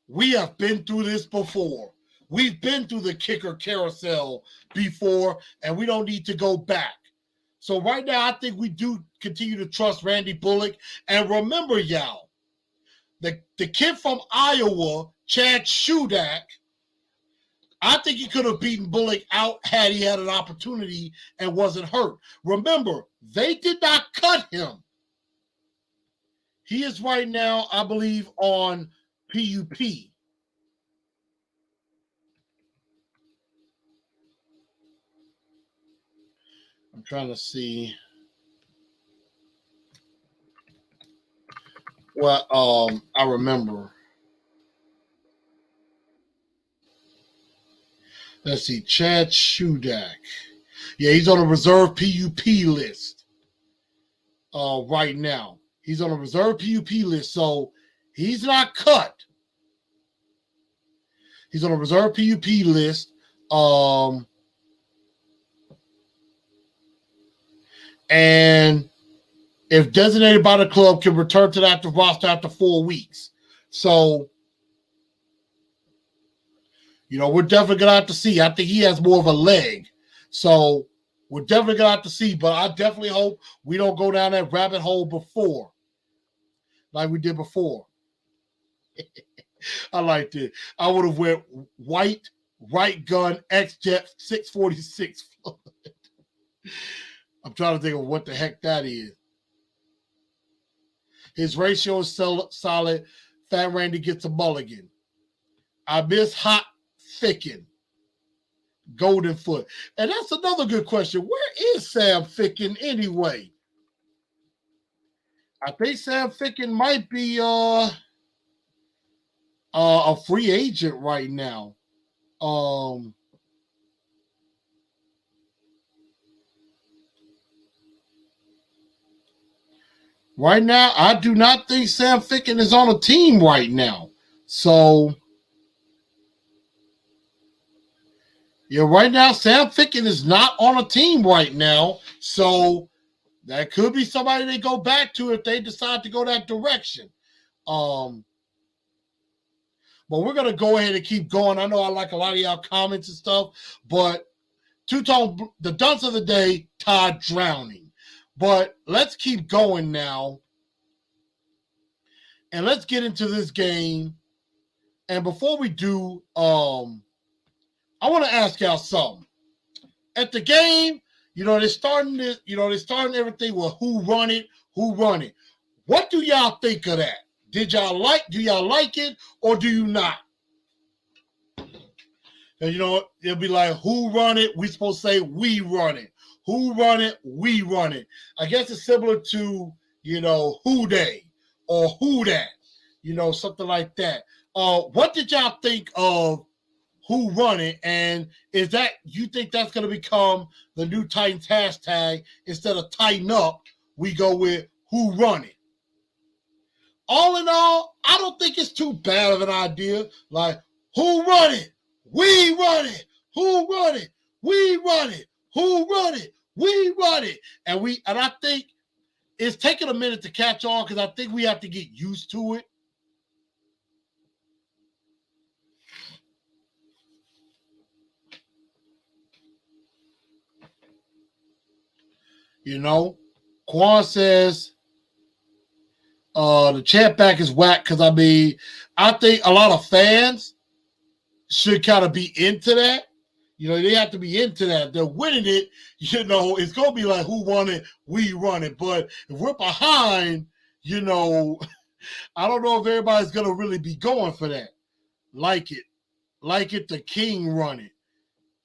We have been through this before. We've been through the kicker carousel before, and we don't need to go back. So right now, I think we do continue to trust Randy Bullock. And remember, y'all, the kid from Iowa, Chad Shudak, I think he could have beaten Bullock out had he had an opportunity and wasn't hurt. Remember, they did not cut him. He is right now, I believe, on PUP. I'm trying to see what I remember. Let's see, Chad Shudak. Yeah, he's on a reserve PUP list right now. He's on a reserve PUP list, so he's not cut. He's on a reserve PUP list. And if designated by the club, can return to the active roster after 4 weeks. So, we're definitely going to have to see. I think he has more of a leg. So, We're definitely going to have to see, but I definitely hope we don't go down that rabbit hole before, like we did before. I liked it. I would have went white, right gun, X-Jet 646. I'm trying to think of what the heck that is. His ratio is solid. Fat Randy gets a mulligan. I miss Hot Ficken. Golden Foot. And that's another good question. Where is Sam Ficken anyway? I think Sam Ficken might be a free agent right now. Right now, I do not think Sam Ficken is on a team right now. So, yeah, right now, Sam Ficken is not on a team right now. So, that could be somebody they go back to if they decide to go that direction. But we're going to go ahead and keep going. I know I like a lot of y'all comments and stuff, but two-tone, the dunce of the day, Todd Drowning. But let's keep going now. And let's get into this game. And before we do, I want to ask y'all something. At the game, they're starting everything with who run it. What do y'all think of that? Do y'all like it or do you not? And it'll be like, who run it? We supposed to say we run it. Who run it? We run it. I guess it's similar to, who they or who that, something like that. What did y'all think of who run it? And is that, you think that's going to become the new Titans hashtag? Instead of tighten up, we go with who run it. All in all, I don't think it's too bad of an idea. Like, who run it? We run it. Who run it? We run it. Who run it? We run it. And I think it's taking a minute to catch on because I think we have to get used to it. Quan says the chant back is whack because I think a lot of fans should kind of be into that. They have to be into that. They're winning it. It's going to be like, who won it? We run it. But if we're behind, I don't know if everybody's going to really be going for that. Like it, the king run it.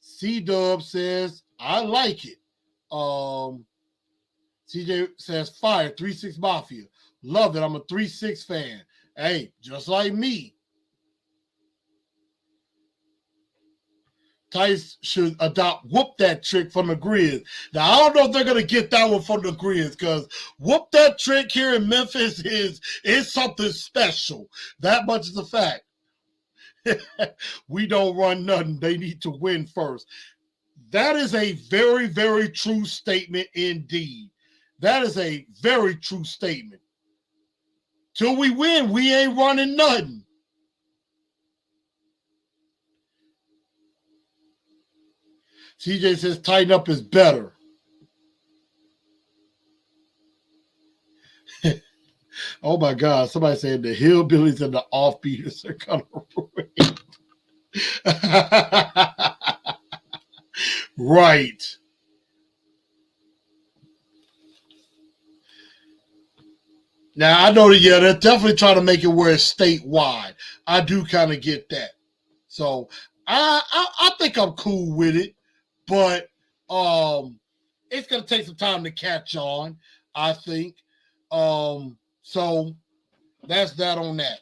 C-Dub says, I like it. CJ says, fire, 3-6 Mafia. Love it. I'm a 3-6 fan. Hey, just like me. Tice should adopt whoop that trick from the Grizz. Now, I don't know if they're going to get that one from the Grizz because whoop that trick here in Memphis is something special. That much is a fact. We don't run nothing. They need to win first. That is a very, very true statement indeed. That is a very true statement. Till we win, we ain't running nothing. CJ says tighten up is better. Oh my God. Somebody said the hillbillies and the offbeaters are going to ruin. Right. Now, I know that, they're definitely trying to make it where it's statewide. I do kind of get that. So, I think I'm cool with it. But it's going to take some time to catch on, I think. So that's that on that.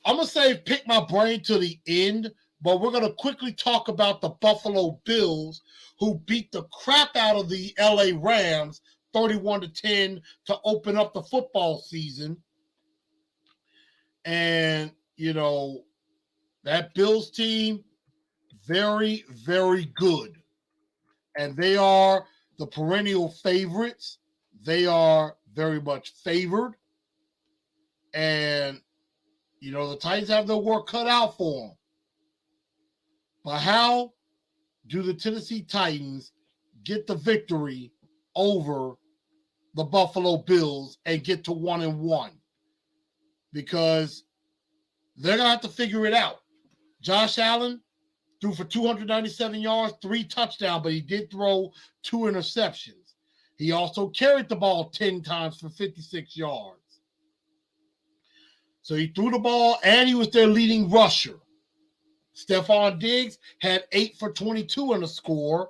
I'm going to say pick my brain to the end, but we're going to quickly talk about the Buffalo Bills, who beat the crap out of the LA Rams 31-10 to open up the football season. And, that Bills team, very, very good. And they are the perennial favorites. They are very much favored. And, the Titans have their work cut out for them. But how do the Tennessee Titans get the victory over the Buffalo Bills and get to 1-1, because they're going to have to figure it out. Josh Allen threw for 297 yards, 3 touchdowns, but he did throw 2 interceptions. He also carried the ball 10 times for 56 yards. So he threw the ball, and he was their leading rusher. Stephon Diggs had 8 for 22 in the score.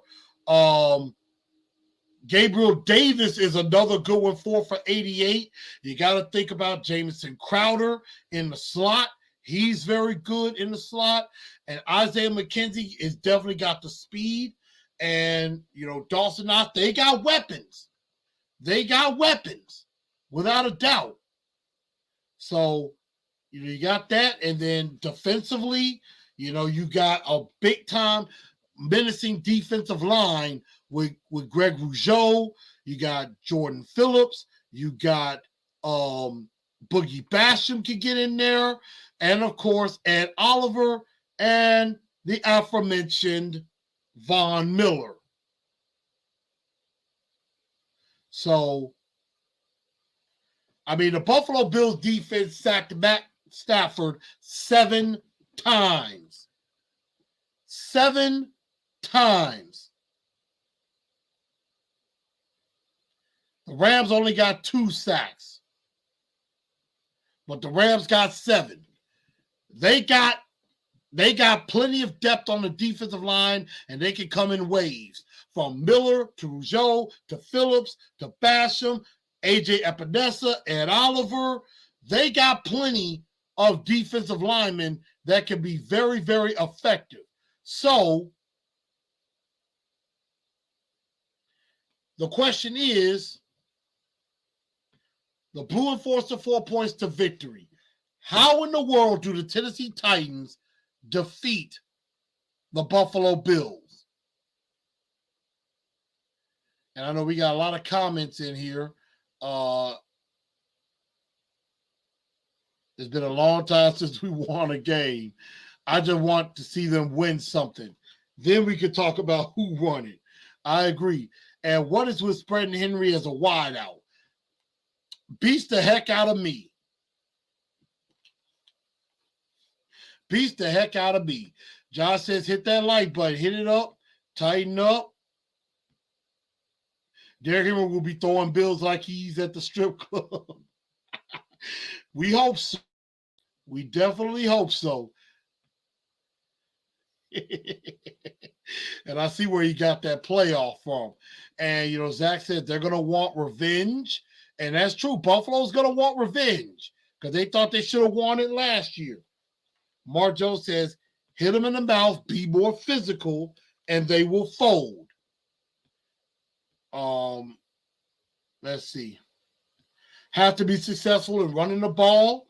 Gabriel Davis is another good one, 4 for 88. You got to think about Jamison Crowder in the slot. He's very good in the slot. And Isaiah McKenzie has definitely got the speed. And, Dawson Knox, they got weapons. They got weapons, without a doubt. So, you got that. And then defensively, you got a big-time menacing defensive line with Greg Rougeau. You got Jordan Phillips. You got Boogie Basham can get in there. And, of course, Ed Oliver and the aforementioned Von Miller. So, the Buffalo Bills defense sacked Matt Stafford 7 times. 7 times. The Rams only got 2 sacks. But the Rams got 7. They got plenty of depth on the defensive line, and they can come in waves. From Miller to Rougeau to Phillips to Basham, AJ Epinesa, Ed Oliver. They got plenty of defensive linemen that can be very, very effective. So, the question is, the Blue Enforcer 4 points to victory. How in the world do the Tennessee Titans defeat the Buffalo Bills? And I know we got a lot of comments in here. It's been a long time since we won a game. I just want to see them win something. Then we could talk about who won it. I agree. And what is with spreading Henry as a wideout? Beats the heck out of me. Beats the heck out of me. Josh says, hit that like button. Hit it up. Tighten up. Derrick Henry will be throwing bills like he's at the strip club. We hope so. We definitely hope so. And I see where he got that playoff from. And, Zach said they're going to want revenge. And that's true. Buffalo's going to want revenge because they thought they should have won it last year. Mark Jones says, hit them in the mouth, be more physical, and they will fold. Let's see. Have to be successful in running the ball.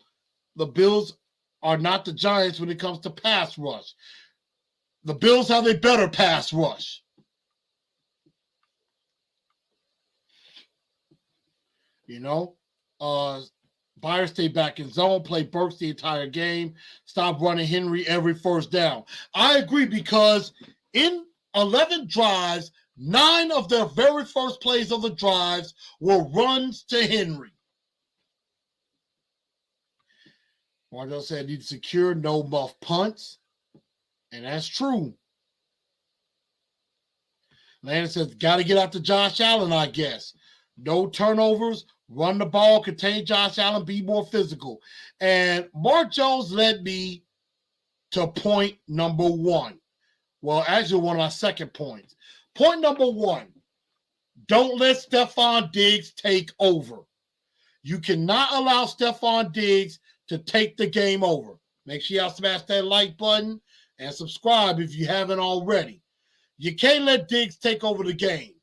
The Bills are not the Giants when it comes to pass rush. The Bills have a better pass rush. Byers stay back in zone, play Burks the entire game, stop running Henry every first down. I agree, because in 11 drives, 9 of their very first plays of the drives were runs to Henry. Marjo said need secure, no muff punts. And that's true. Landon says, got to get out to Josh Allen, I guess. No turnovers, run the ball, contain Josh Allen, be more physical. And Mark Jones led me to point number 1. Well, actually, one of my second points. Point number 1, don't let Stephon Diggs take over. You cannot allow Stephon Diggs to take the game over. Make sure y'all smash that like button and subscribe if you haven't already. You can't let Diggs take over the game.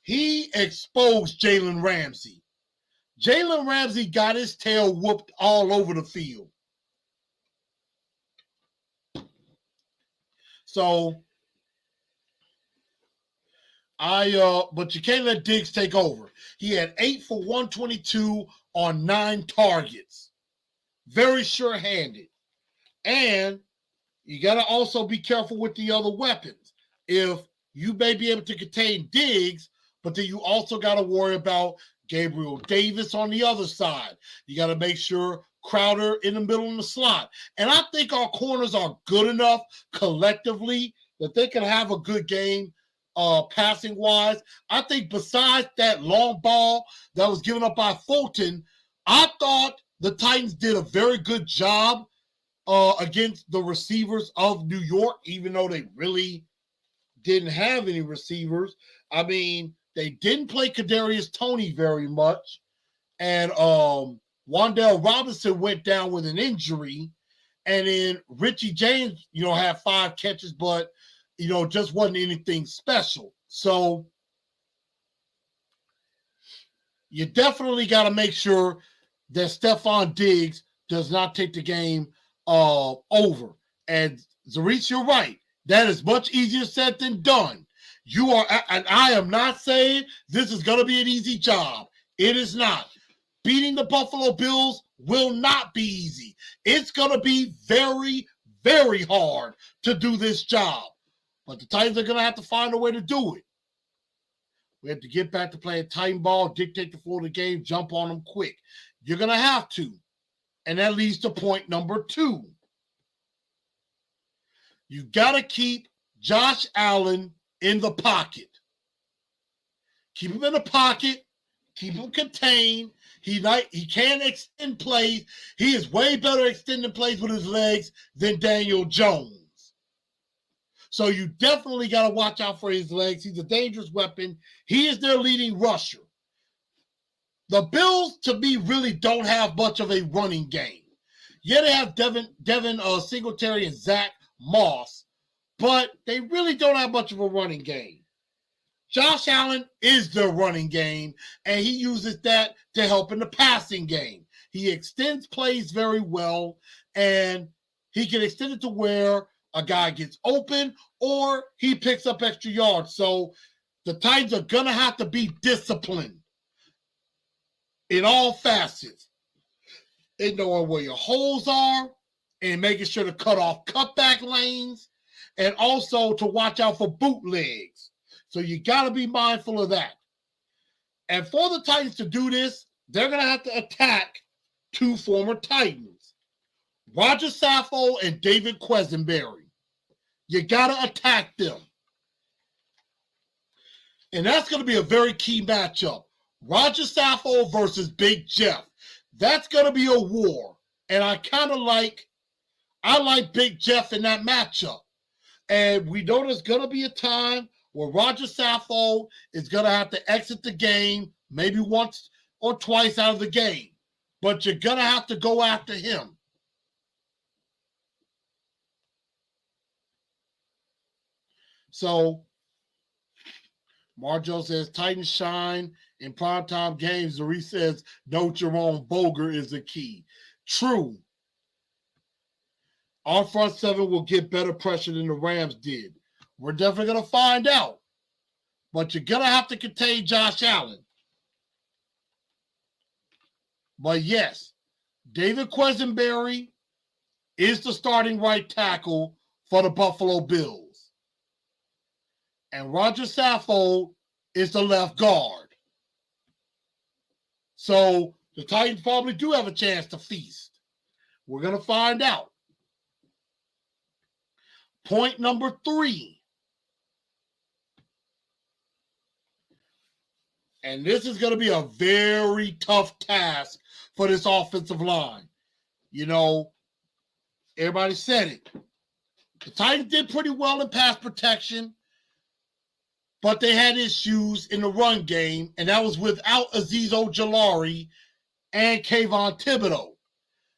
He exposed Jalen Ramsey. Jalen Ramsey got his tail whooped all over the field. So, but you can't let Diggs take over. He had 8 for 122 on 9 targets. Very sure-handed. And you got to also be careful with the other weapons. If you may be able to contain Diggs, but then you also got to worry about Gabriel Davis on the other side. You got to make sure Crowder in the middle in the slot. And I think our corners are good enough collectively that they can have a good game passing wise. I think besides that long ball that was given up by Fulton, I thought the Titans did a very good job against the receivers of New York, even though they really didn't have any receivers. I mean, they didn't play Kadarius Toney very much. And Wan'Dale Robinson went down with an injury. And then Richie James, had 5 catches, but, just wasn't anything special. So you definitely got to make sure that Stephon Diggs does not take the game over. And Zarice, you're right. That is much easier said than done. And I am not saying this is going to be an easy job. It is not. Beating the Buffalo Bills will not be easy. It's going to be very, very hard to do this job. But the Titans are going to have to find a way to do it. We have to get back to playing Titan ball, dictate the flow of the game, jump on them quick. You're going to have to. And that leads to point number 2. You got to keep Josh Allen in the pocket. Keep him in the pocket. Keep him contained. He can extend plays. He is way better extending plays with his legs than Daniel Jones. So you definitely got to watch out for his legs. He's a dangerous weapon. He is their leading rusher. The Bills, to me, really don't have much of a running game. Yeah, they have Devin Singletary and Zach Moss, but they really don't have much of a running game. Josh Allen is their running game, and he uses that to help in the passing game. He extends plays very well, and he can extend it to where a guy gets open or he picks up extra yards. So the Titans are going to have to be disciplined in all facets, in knowing where your holes are and making sure to cut off cutback lanes, and also to watch out for bootlegs. So you got to be mindful of that. And for the Titans to do this, they're going to have to attack 2 former Titans, Roger Saffold and David Quesenberry. You got to attack them. And that's going to be a very key matchup. Roger Saffold versus Big Jeff. That's going to be a war. And I like Big Jeff in that matchup. And we know there's going to be a time where Roger Saffold is going to have to exit the game maybe once or twice out of the game. But you're going to have to go after him. So, Marjo says, Titans shine in primetime games. Zari says, no Jerome Boger is the key. True. Our front 7 will get better pressure than the Rams did. We're definitely going to find out. But you're going to have to contain Josh Allen. But yes, David Quesenberry is the starting right tackle for the Buffalo Bills. And Roger Saffold is the left guard. So the Titans probably do have a chance to feast. We're going to find out. Point number 3. And this is going to be a very tough task for this offensive line. Everybody said it. The Titans did pretty well in pass protection, but they had issues in the run game, and that was without Azeez Ojulari and Kayvon Thibodeau.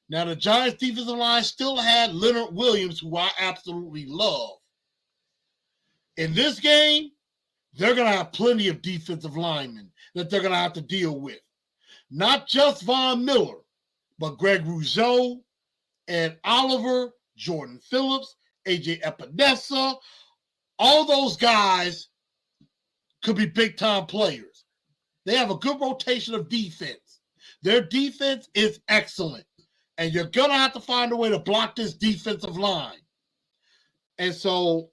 Now, the Giants' defensive line still had Leonard Williams, who I absolutely love. In this game, they're going to have plenty of defensive linemen that they're going to have to deal with. Not just Von Miller, but Greg Rougeau, Ed Oliver, Jordan Phillips, AJ Epinesa. All those guys could be big-time players. They have a good rotation of defense. Their defense is excellent. And you're going to have to find a way to block this defensive line. And so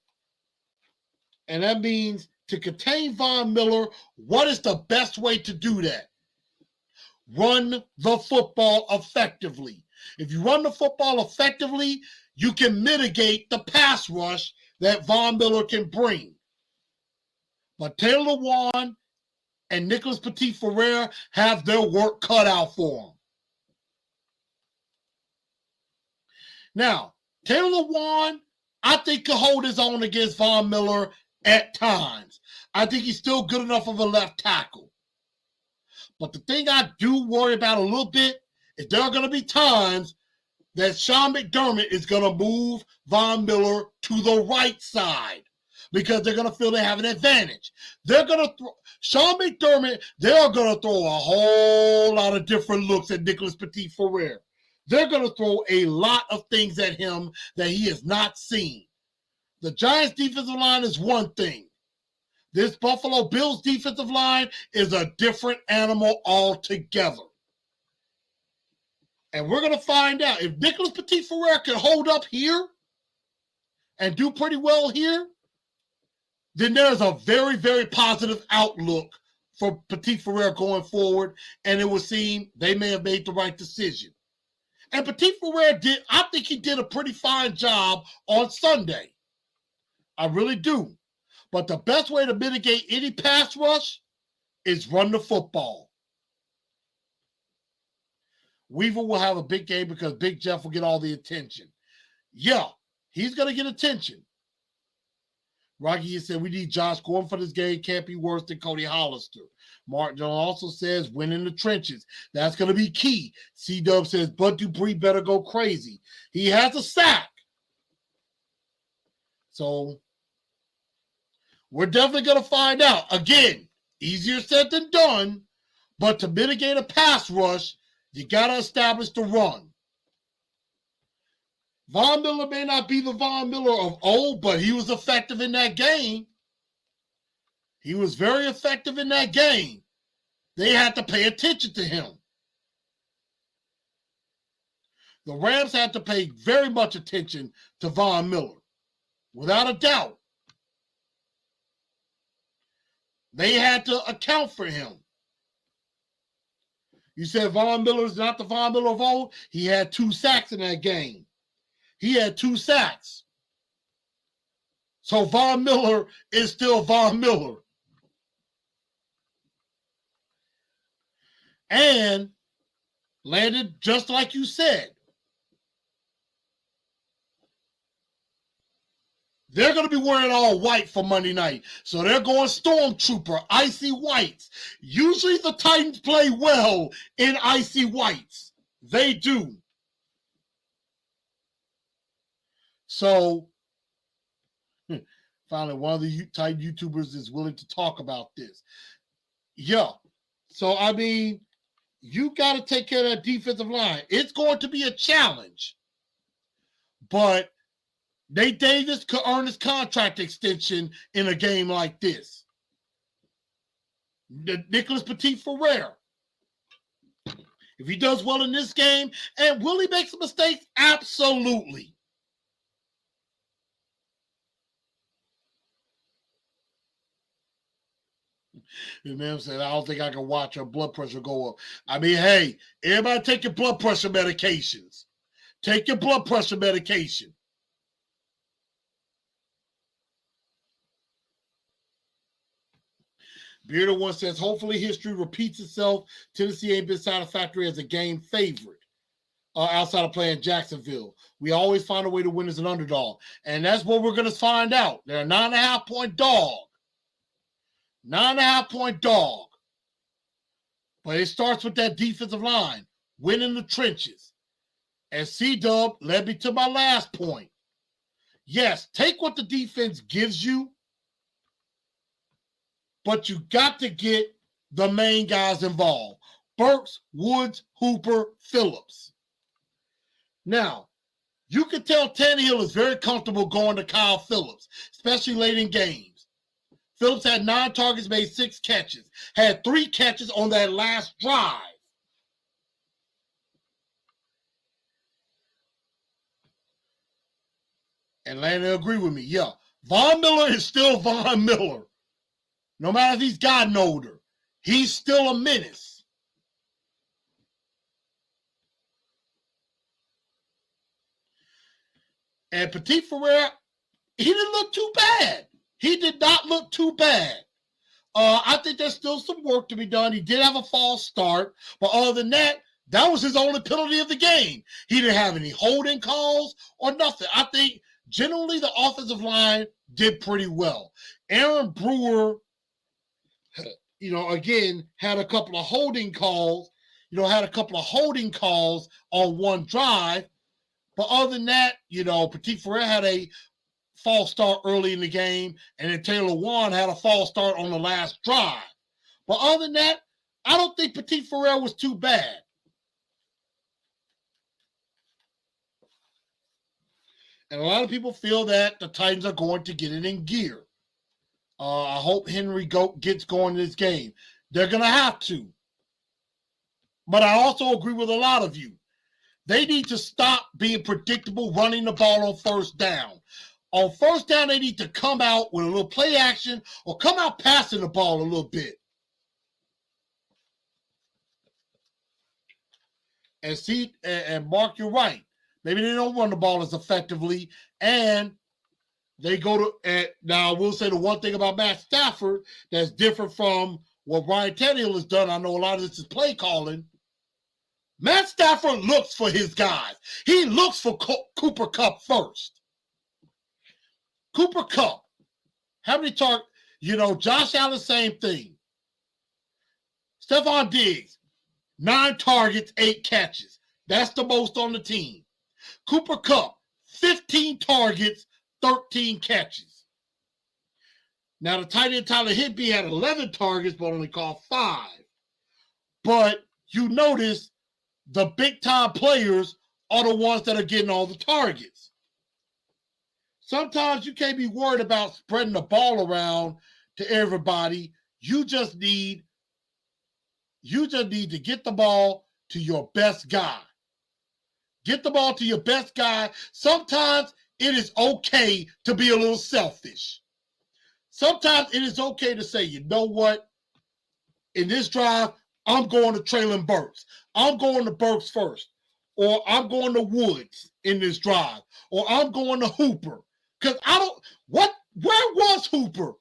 And that means to contain Von Miller, what is the best way to do that? Run the football effectively. If you run the football effectively, you can mitigate the pass rush that Von Miller can bring. But Taylor Lewan and Nicholas Petit-Frere have their work cut out for them. Now, Taylor Lewan, I think, can hold his own against Von Miller at times. I think he's still good enough of a left tackle. But the thing I do worry about a little bit is there are going to be times that Sean McDermott is going to move Von Miller to the right side because they're going to feel they have an advantage. They're going to Sean McDermott, they're going to throw a whole lot of different looks at Nicholas Petit-Frere. They're going to throw a lot of things at him that he has not seen. The Giants' defensive line is one thing. This Buffalo Bills defensive line is a different animal altogether. And we're going to find out if Nicholas Petit-Frere can hold up here and do pretty well here, then there's a very, very positive outlook for Petit-Frere going forward, and it would seem they may have made the right decision. And Petit-Frere I think he did a pretty fine job on Sunday. I really do. But the best way to mitigate any pass rush is run the football. Weaver will have a big game because Big Jeff will get all the attention. Yeah, he's going to get attention. Rocky said, we need Josh Gordon for this game. Can't be worse than Cody Hollister. Mark Jones also says, win in the trenches. That's going to be key. C-Dub says, Bud Dupree better go crazy. He has a sack. So we're definitely going to find out. Again, easier said than done, but to mitigate a pass rush, you got to establish the run. Von Miller may not be the Von Miller of old, but he was effective in that game. He was very effective in that game. They had to pay attention to him. The Rams had to pay very much attention to Von Miller, without a doubt. They had to account for him. You said Von Miller is not the Von Miller of old? He had 2 sacks in that game. He had 2 sacks. So Von Miller is still Von Miller. And landed just like you said. They're going to be wearing all white for Monday night. So they're going Stormtrooper, icy whites. Usually the Titans play well in icy whites. They do. So, finally, one of the Titan YouTubers is willing to talk about this. Yeah. So, I mean, you got to take care of that defensive line. It's going to be a challenge. But Nate Davis could earn his contract extension in a game like this. Nicholas Petit-Frere. If he does well in this game, and will he make some mistakes? Absolutely. The man said, I don't think I can watch her blood pressure go up. I mean, hey, everybody take your blood pressure medications. Take your blood pressure medication. Bearder One says, hopefully history repeats itself. Tennessee ain't been satisfactory as a game favorite outside of playing Jacksonville. We always find a way to win as an underdog. And that's what we're going to find out. They're a 9.5-point dog. 9.5-point dog. But it starts with that defensive line. Win in the trenches. And C-Dub led me to my last point. Yes, take what the defense gives you, but you got to get the main guys involved. Burks, Woods, Hooper, Phillips. Now, you can tell Tannehill is very comfortable going to Kyle Phillips, especially late in games. Phillips had 9 targets, made 6 catches. Had 3 catches on that last drive. And Landon agree with me. Yeah, Von Miller is still Von Miller. No matter if he's gotten older, he's still a menace. And Petit Ferrer, he didn't look too bad. He did not look too bad. I think there's still some work to be done. He did have a false start, but other than that, that was his only penalty of the game. He didn't have any holding calls or nothing. I think generally the offensive line did pretty well. Aaron Brewer, again, had a couple of holding calls, on one drive. But other than that, Petit Ferrer had a false start early in the game, and then Taylor Wan had a false start on the last drive. But other than that, I don't think Petit Ferrer was too bad. And a lot of people feel that the Titans are going to get it in gear. I hope Henry Goat gets going in this game. They're going to have to. But I also agree with a lot of you. They need to stop being predictable running the ball on first down. On first down, they need to come out with a little play action or come out passing the ball a little bit. And see, and Mark, you're right. Maybe they don't run the ball as effectively, and they go to. Now, I will say the one thing about Matt Stafford that's different from what Ryan Tannehill has done. I know a lot of this is play calling. Matt Stafford looks for his guys. He looks for Cooper Kupp first. Cooper Kupp, how many targets? Josh Allen, same thing. Stephon Diggs, 9 targets, 8 catches. That's the most on the team. Cooper Kupp, 15 targets, 13 catches. Now, the tight end Tyler Higbee had 11 targets, but only caught 5. But you notice the big-time players are the ones that are getting all the targets. Sometimes you can't be worried about spreading the ball around to everybody. You just need to get the ball to your best guy. Get the ball to your best guy. Sometimes it is okay to be a little selfish. Sometimes it is okay to say, you know what? In this drive, I'm going to Traylon Burks. I'm going to Burks first. Or I'm going to Woods in this drive. Or I'm going to Hooper. Because where was Hooper?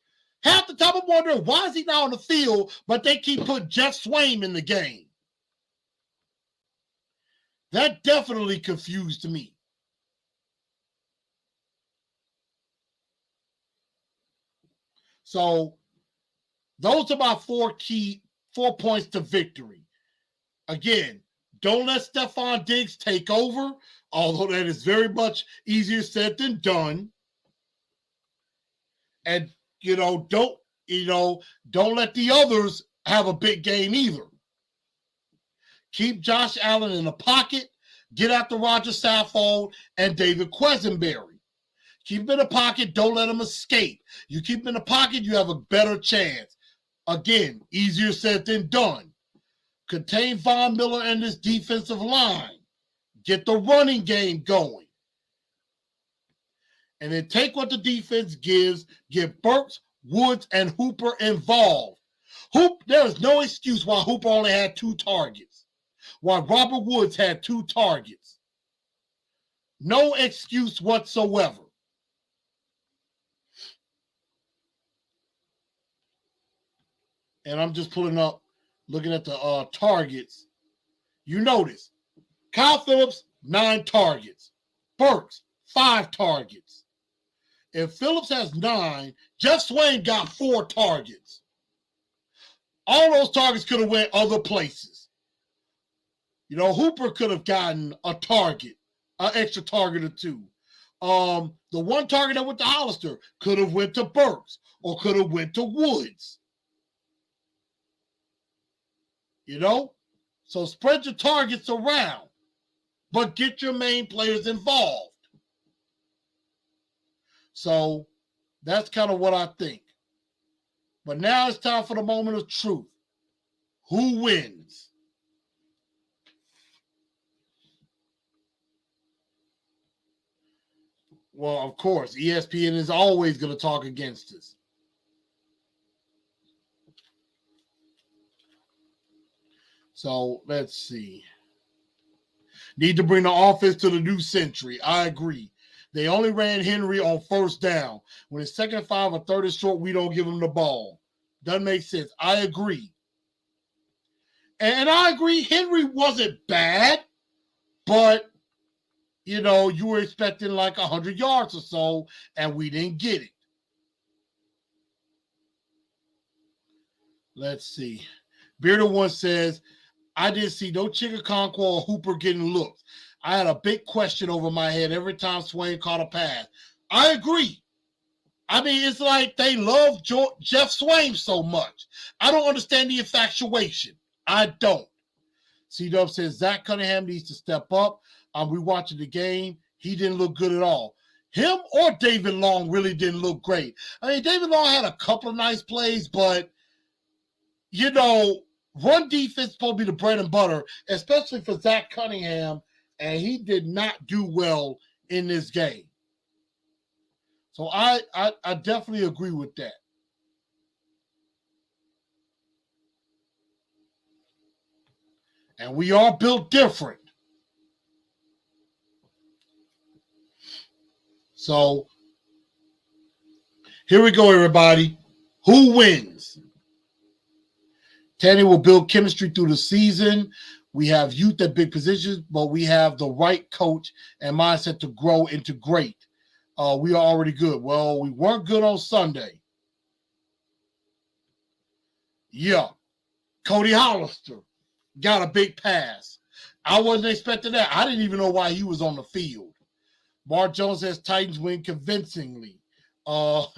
Half the time I'm wondering, why is he not on the field, but they keep putting Jeff Swaim in the game? That definitely confused me. So those are my 4 points to victory. Again, don't let Stephon Diggs take over, although that is very much easier said than done. And don't let the others have a big game either. Keep Josh Allen in the pocket. Get after Roger Saffold and David Quesenberry. Keep him in the pocket. Don't let him escape. You keep him in the pocket, you have a better chance. Again, easier said than done. Contain Von Miller and this defensive line. Get the running game going. And then take what the defense gives. Get Burks, Woods, and Hooper involved. There is no excuse why Hooper only had 2 targets. Why Robert Woods had 2 targets. No excuse whatsoever. And I'm just pulling up, looking at the targets. You notice, Kyle Phillips, 9 targets. Burks, 5 targets. If Phillips has 9, Jeff Swaim got 4 targets. All those targets could have went other places. Hooper could have gotten a target, an extra target or 2. The 1 target that went to Hollister could have went to Burks or could have went to Woods. So spread your targets around, but get your main players involved. So that's kind of what I think. But now it's time for the moment of truth. Who wins? Well, of course, ESPN is always going to talk against us. So let's see. Need to bring the offense to the new century. I agree. They only ran Henry on first down. When it's 2nd and 5 or 3rd and short, we don't give him the ball. Doesn't make sense. I agree. And I agree, Henry wasn't bad, but, you know, you were expecting like 100 yards or so, and we didn't get it. Let's see. Bearded One says, I didn't see no Chigakonkwo or Hooper getting looked. I had a big question over my head every time Swain caught a pass. I agree. I mean, it's like they love Jeff Swain so much. I don't understand the infatuation. I don't. C-Dub says, Zach Cunningham needs to step up. We watching the game. He didn't look good at all. Him or David Long really didn't look great. I mean, David Long had a couple of nice plays, but, you know, run defense is supposed to be the bread and butter, especially for Zach Cunningham, and he did not do well in this game. So I definitely agree with that. And we are built different. So here we go, everybody. Who wins? Tanny will build chemistry through the season. We have youth at big positions, but we have the right coach and mindset to grow into great. We are already good. Well, we weren't good on Sunday. Yeah. Cody Hollister got a big pass. I wasn't expecting that. I didn't even know why he was on the field. Mark Jones says Titans win convincingly. Let's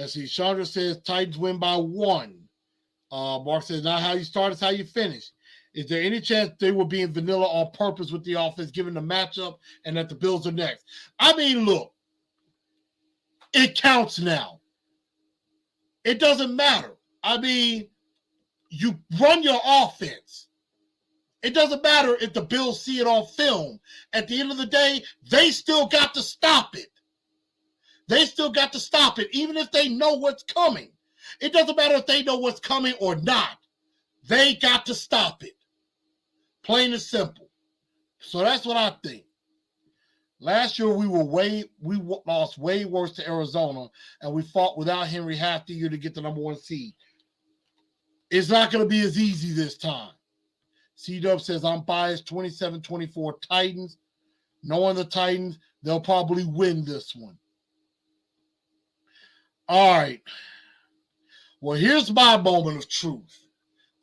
see. Chandra says Titans win by 1. Mark says, not how you start, it's how you finish. Is there any chance they were being vanilla on purpose with the offense, given the matchup, and that the Bills are next? I mean, look, it counts now. It doesn't matter. I mean, you run your offense. It doesn't matter if the Bills see it on film. At the end of the day, they still got to stop it. They still got to stop it, even if they know what's coming. It doesn't matter if they know what's coming or not. They got to stop it. Plain and simple. So that's what I think. Last year we lost way worse to Arizona, and we fought without Henry half the year to get the number 1 seed. It's not going to be as easy this time. C-Dub says, I'm biased 27-24 Titans. Knowing the Titans, they'll probably win this one. All right. Well, here's my moment of truth.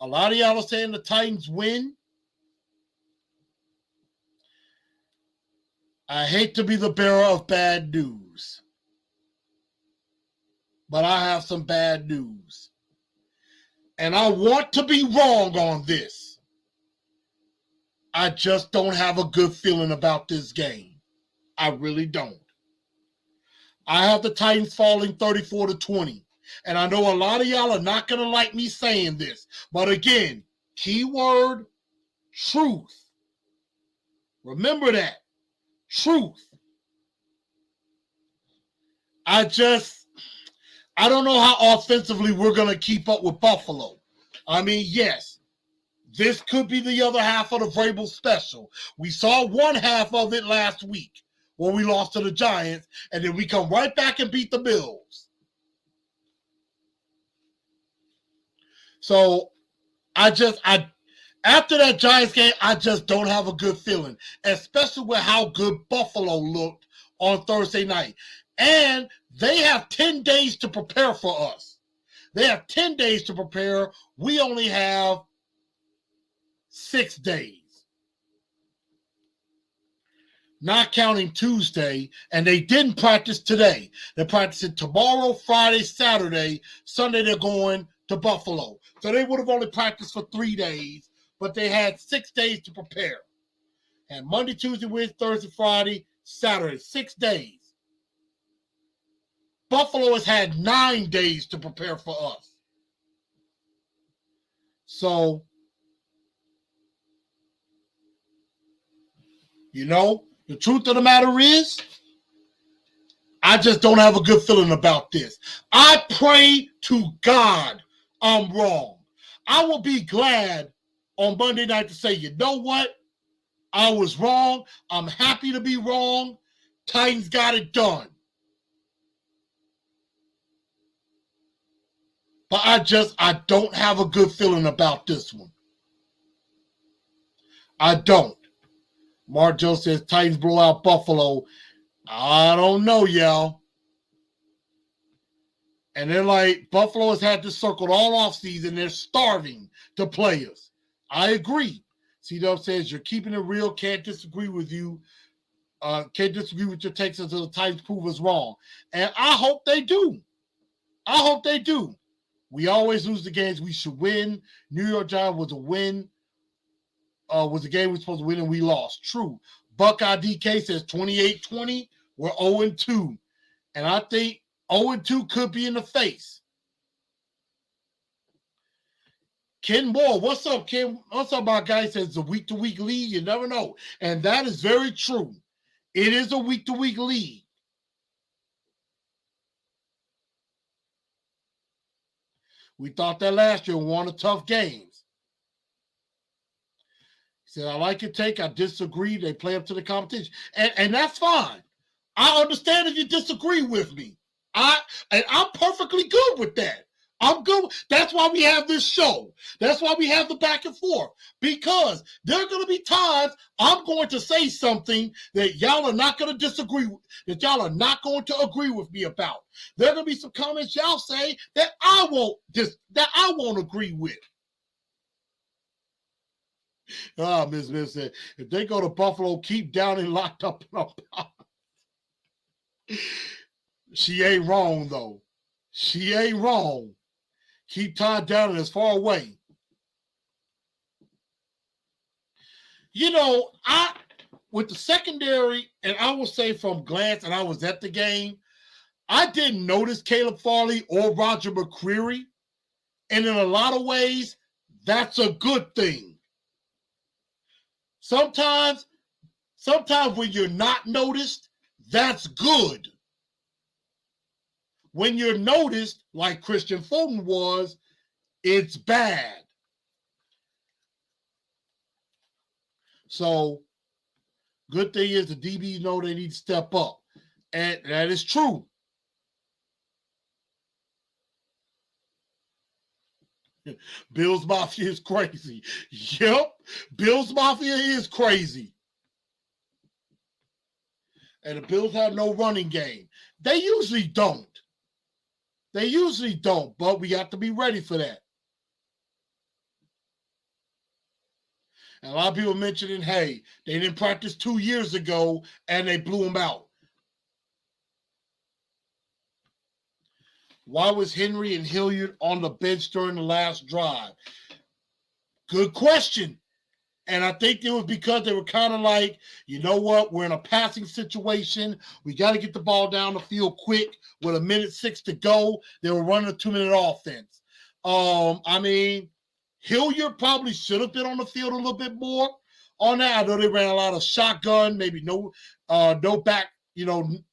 A lot of y'all are saying the Titans win. I hate to be the bearer of bad news, but I have some bad news. And I want to be wrong on this. I just don't have a good feeling about this game. I really don't. I have the Titans falling 34-20. And I know a lot of y'all are not going to like me saying this. But again, keyword, truth. Remember that. Truth. I don't know how offensively we're going to keep up with Buffalo. I mean, yes, this could be the other half of the Vrabel special. We saw one half of it last week when we lost to the Giants, and then we come right back and beat the Bills. So after that Giants game, I just don't have a good feeling, especially with how good Buffalo looked on Thursday night. And they have 10 days to prepare for us. They have 10 days to prepare. We only have 6 days. Not counting Tuesday, and they didn't practice today. They're practicing tomorrow, Friday, Saturday. Sunday, they're going to Buffalo. So they would have only practiced for 3 days, but they had 6 days to prepare. And Monday, Tuesday, Wednesday, Thursday, Friday, Saturday, 6 days. Buffalo has had 9 days to prepare for us. So, you know, The truth of the matter is, I just don't have a good feeling about this. I pray to God I'm wrong. I will be glad on Monday night to say, you know what? I was wrong. I'm happy to be wrong. Titans got it done. But I don't have a good feeling about this one. I don't. Mark Joe says Titans blow out Buffalo. I don't know, y'all. And they're like, Buffalo has had this circled all offseason. They're starving to play us. I agree. C-Dub says, you're keeping it real. Can't disagree with you. Can't disagree with your takes until the Titans prove us wrong. And I hope they do. I hope they do. We always lose the games we should win. New York Giants was a win. Was a game we were supposed to win and we lost. True. Buckeye DK says 28-20. We're 0-2. And I think 0-2 could be in the face. Ken Moore, what's up, Ken? What's up, my guy? Says it's a week-to-week league. You never know. And that is very true. It is a week-to-week league. We thought that last year, won a tough games. He said, I like your take. I disagree. They play up to the competition. And that's fine. I understand if you disagree with me. I'm perfectly good with that. I'm good. That's why we have this show. That's why we have the back and forth. Because there are going to be times I'm going to say something that y'all are not going to disagree with, that y'all are not going to agree with me about. There are going to be some comments y'all say that I won't agree with. Ms. Smith said, if they go to Buffalo, keep Downing locked up in a box. She ain't wrong, though. She ain't wrong. Keep Todd Downing as far away. You know, with the secondary, and I will say from glance, and I was at the game, I didn't notice Caleb Farley or Roger McCreary. And in a lot of ways, that's a good thing. Sometimes when you're not noticed, that's good. When you're noticed, like Christian Fulton was, it's bad. So, good thing is the DBs know they need to step up. And that is true. Bills Mafia is crazy. Yep. Bills Mafia is crazy. And the Bills have no running game. They usually don't. But we have to be ready for that. And a lot of people mentioning, hey, they didn't practice 2 years ago and they blew them out. Why was Henry and Hilliard on the bench during the last drive? Good question. And I think it was because they were kind of like, you know what? We're in a passing situation. We got to get the ball down the field quick with 1:06 to go. They were running a 2-minute offense. I mean, Hilliard probably should have been on the field a little bit more on that. I know they ran a lot of shotgun, maybe no back,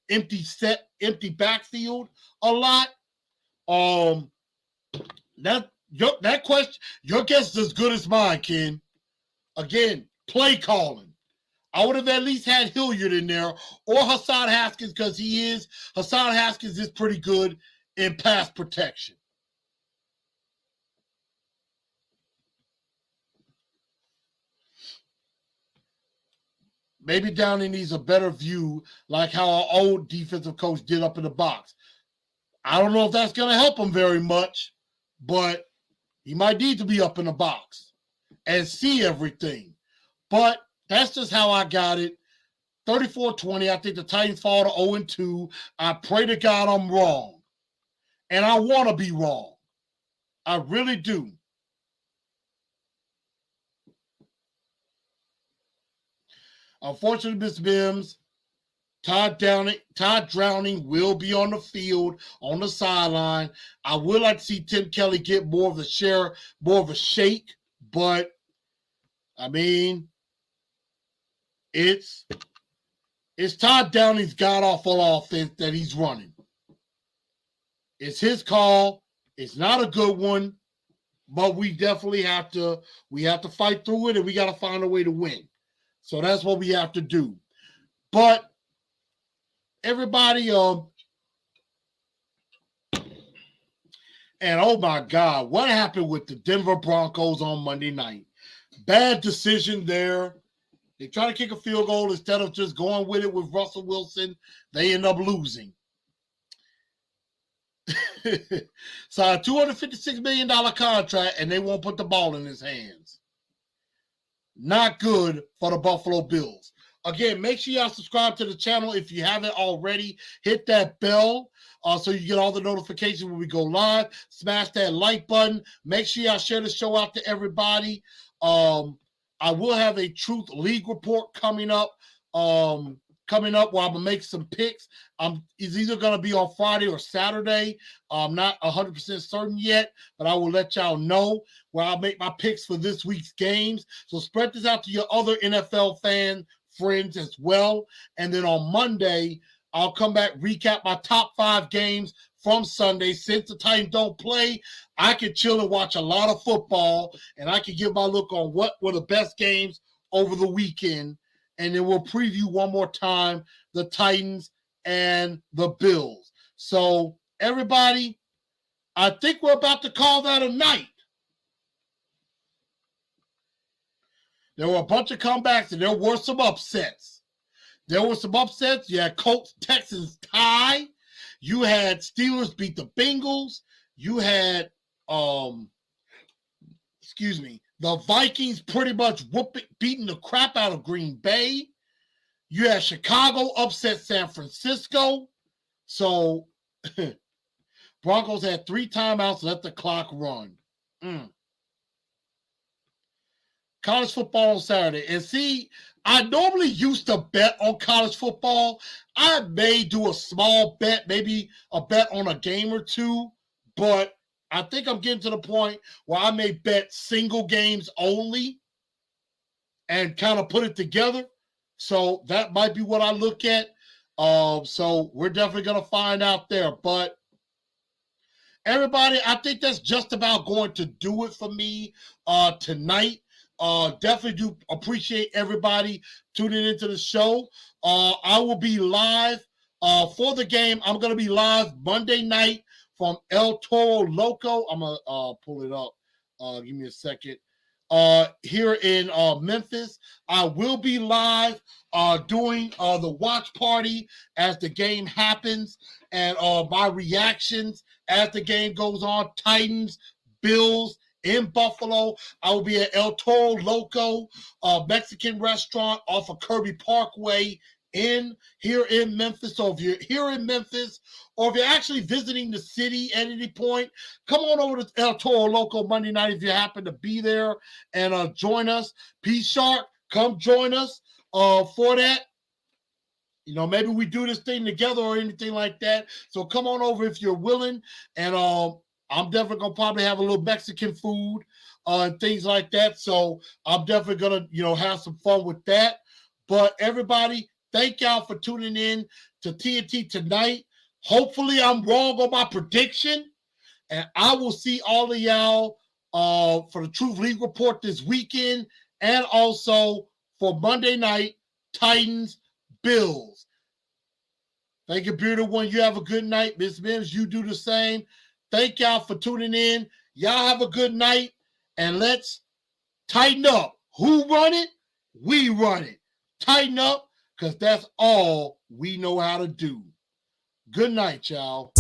empty backfield a lot. That question, your guess is as good as mine, Ken. Again, play calling. I would have at least had Hilliard in there or Hassan Haskins because Hassan Haskins is pretty good in pass protection. Maybe Downey needs a better view like how our old defensive coach did up in the box. I don't know if that's going to help him very much, but he might need to be up in the box and see everything. But that's just how I got it. 34-20. I think the Titans fall to 0-2. I pray to God I'm wrong. And I want to be wrong. I really do. Unfortunately, Ms. Mims, Todd Drowning will be on the field, on the sideline. I would like to see Tim Kelly get more of a shake, but I mean, it's It's Todd Downey's god-awful offense that he's running. It's his call. It's not a good one, but we definitely have to fight through it, and we got to find a way to win. So that's what we have to do. But everybody, and oh my God, what happened with the Denver Broncos on Monday night? Bad decision there. They try to kick a field goal instead of just going with it with Russell Wilson. They end up losing. So a $256 million contract, and they won't put the ball in his hands. Not good for the Buffalo Bills. Again, make sure y'all subscribe to the channel if you haven't already. Hit that bell so you get all the notifications when we go live. Smash that like button. Make sure y'all share the show out to everybody. I will have a Truth League report coming up. Where I'm gonna make some picks. It's either gonna be on Friday or Saturday. I'm not 100% certain yet, but I will let y'all know where I'll make my picks for this week's games. So spread this out to your other NFL fan friends as well. And then on Monday, I'll come back, recap my top 5 games from Sunday. Since the Titans don't play, I can chill and watch a lot of football, and I can give my look on what were the best games over the weekend. And then we'll preview one more time the Titans and the Bills. So, everybody, I think we're about to call that a night. There were a bunch of comebacks, and there were some upsets. You had Colts, Texans tie. You had Steelers beat the Bengals. You had, the Vikings pretty much beating the crap out of Green Bay. You had Chicago upset San Francisco. So, Broncos had 3 timeouts, let the clock run. College football on Saturday. And see, I normally used to bet on college football. I may do a small bet, maybe a bet on a game or two, but I think I'm getting to the point where I may bet single games only and kind of put it together. So that might be what I look at. So we're definitely going to find out there. But everybody, I think that's just about going to do it for me tonight. Definitely do appreciate everybody tuning into the show. I will be live for the game. I'm going to be live Monday night from El Toro Loco. I'm going to pull it up. Give me a second. Here in Memphis. I will be live doing the watch party as the game happens and my reactions as the game goes on. Titans, Bills, in Buffalo. I will be at El Toro Loco, Mexican restaurant off of Kirby Parkway here in Memphis. So if you're here in Memphis, or if you're actually visiting the city at any point, come on over to El Toro Loco Monday night if you happen to be there and join us. P Shark, come join us for that. You know, maybe we do this thing together or anything like that. So come on over if you're willing. And I'm definitely going to probably have a little Mexican food and things like that. So I'm definitely going to, have some fun with that. But everybody, thank y'all for tuning in to TNT tonight. Hopefully I'm wrong on my prediction. And I will see all of y'all for the Truth League report this weekend. And also for Monday night, Titans, Bills. Thank you, Bearded One. You have a good night. Miss Mims, you do the same. Thank y'all for tuning in. Y'all have a good night. And let's tighten up. Who run it? We run it. Tighten up, because that's all we know how to do. Good night, y'all.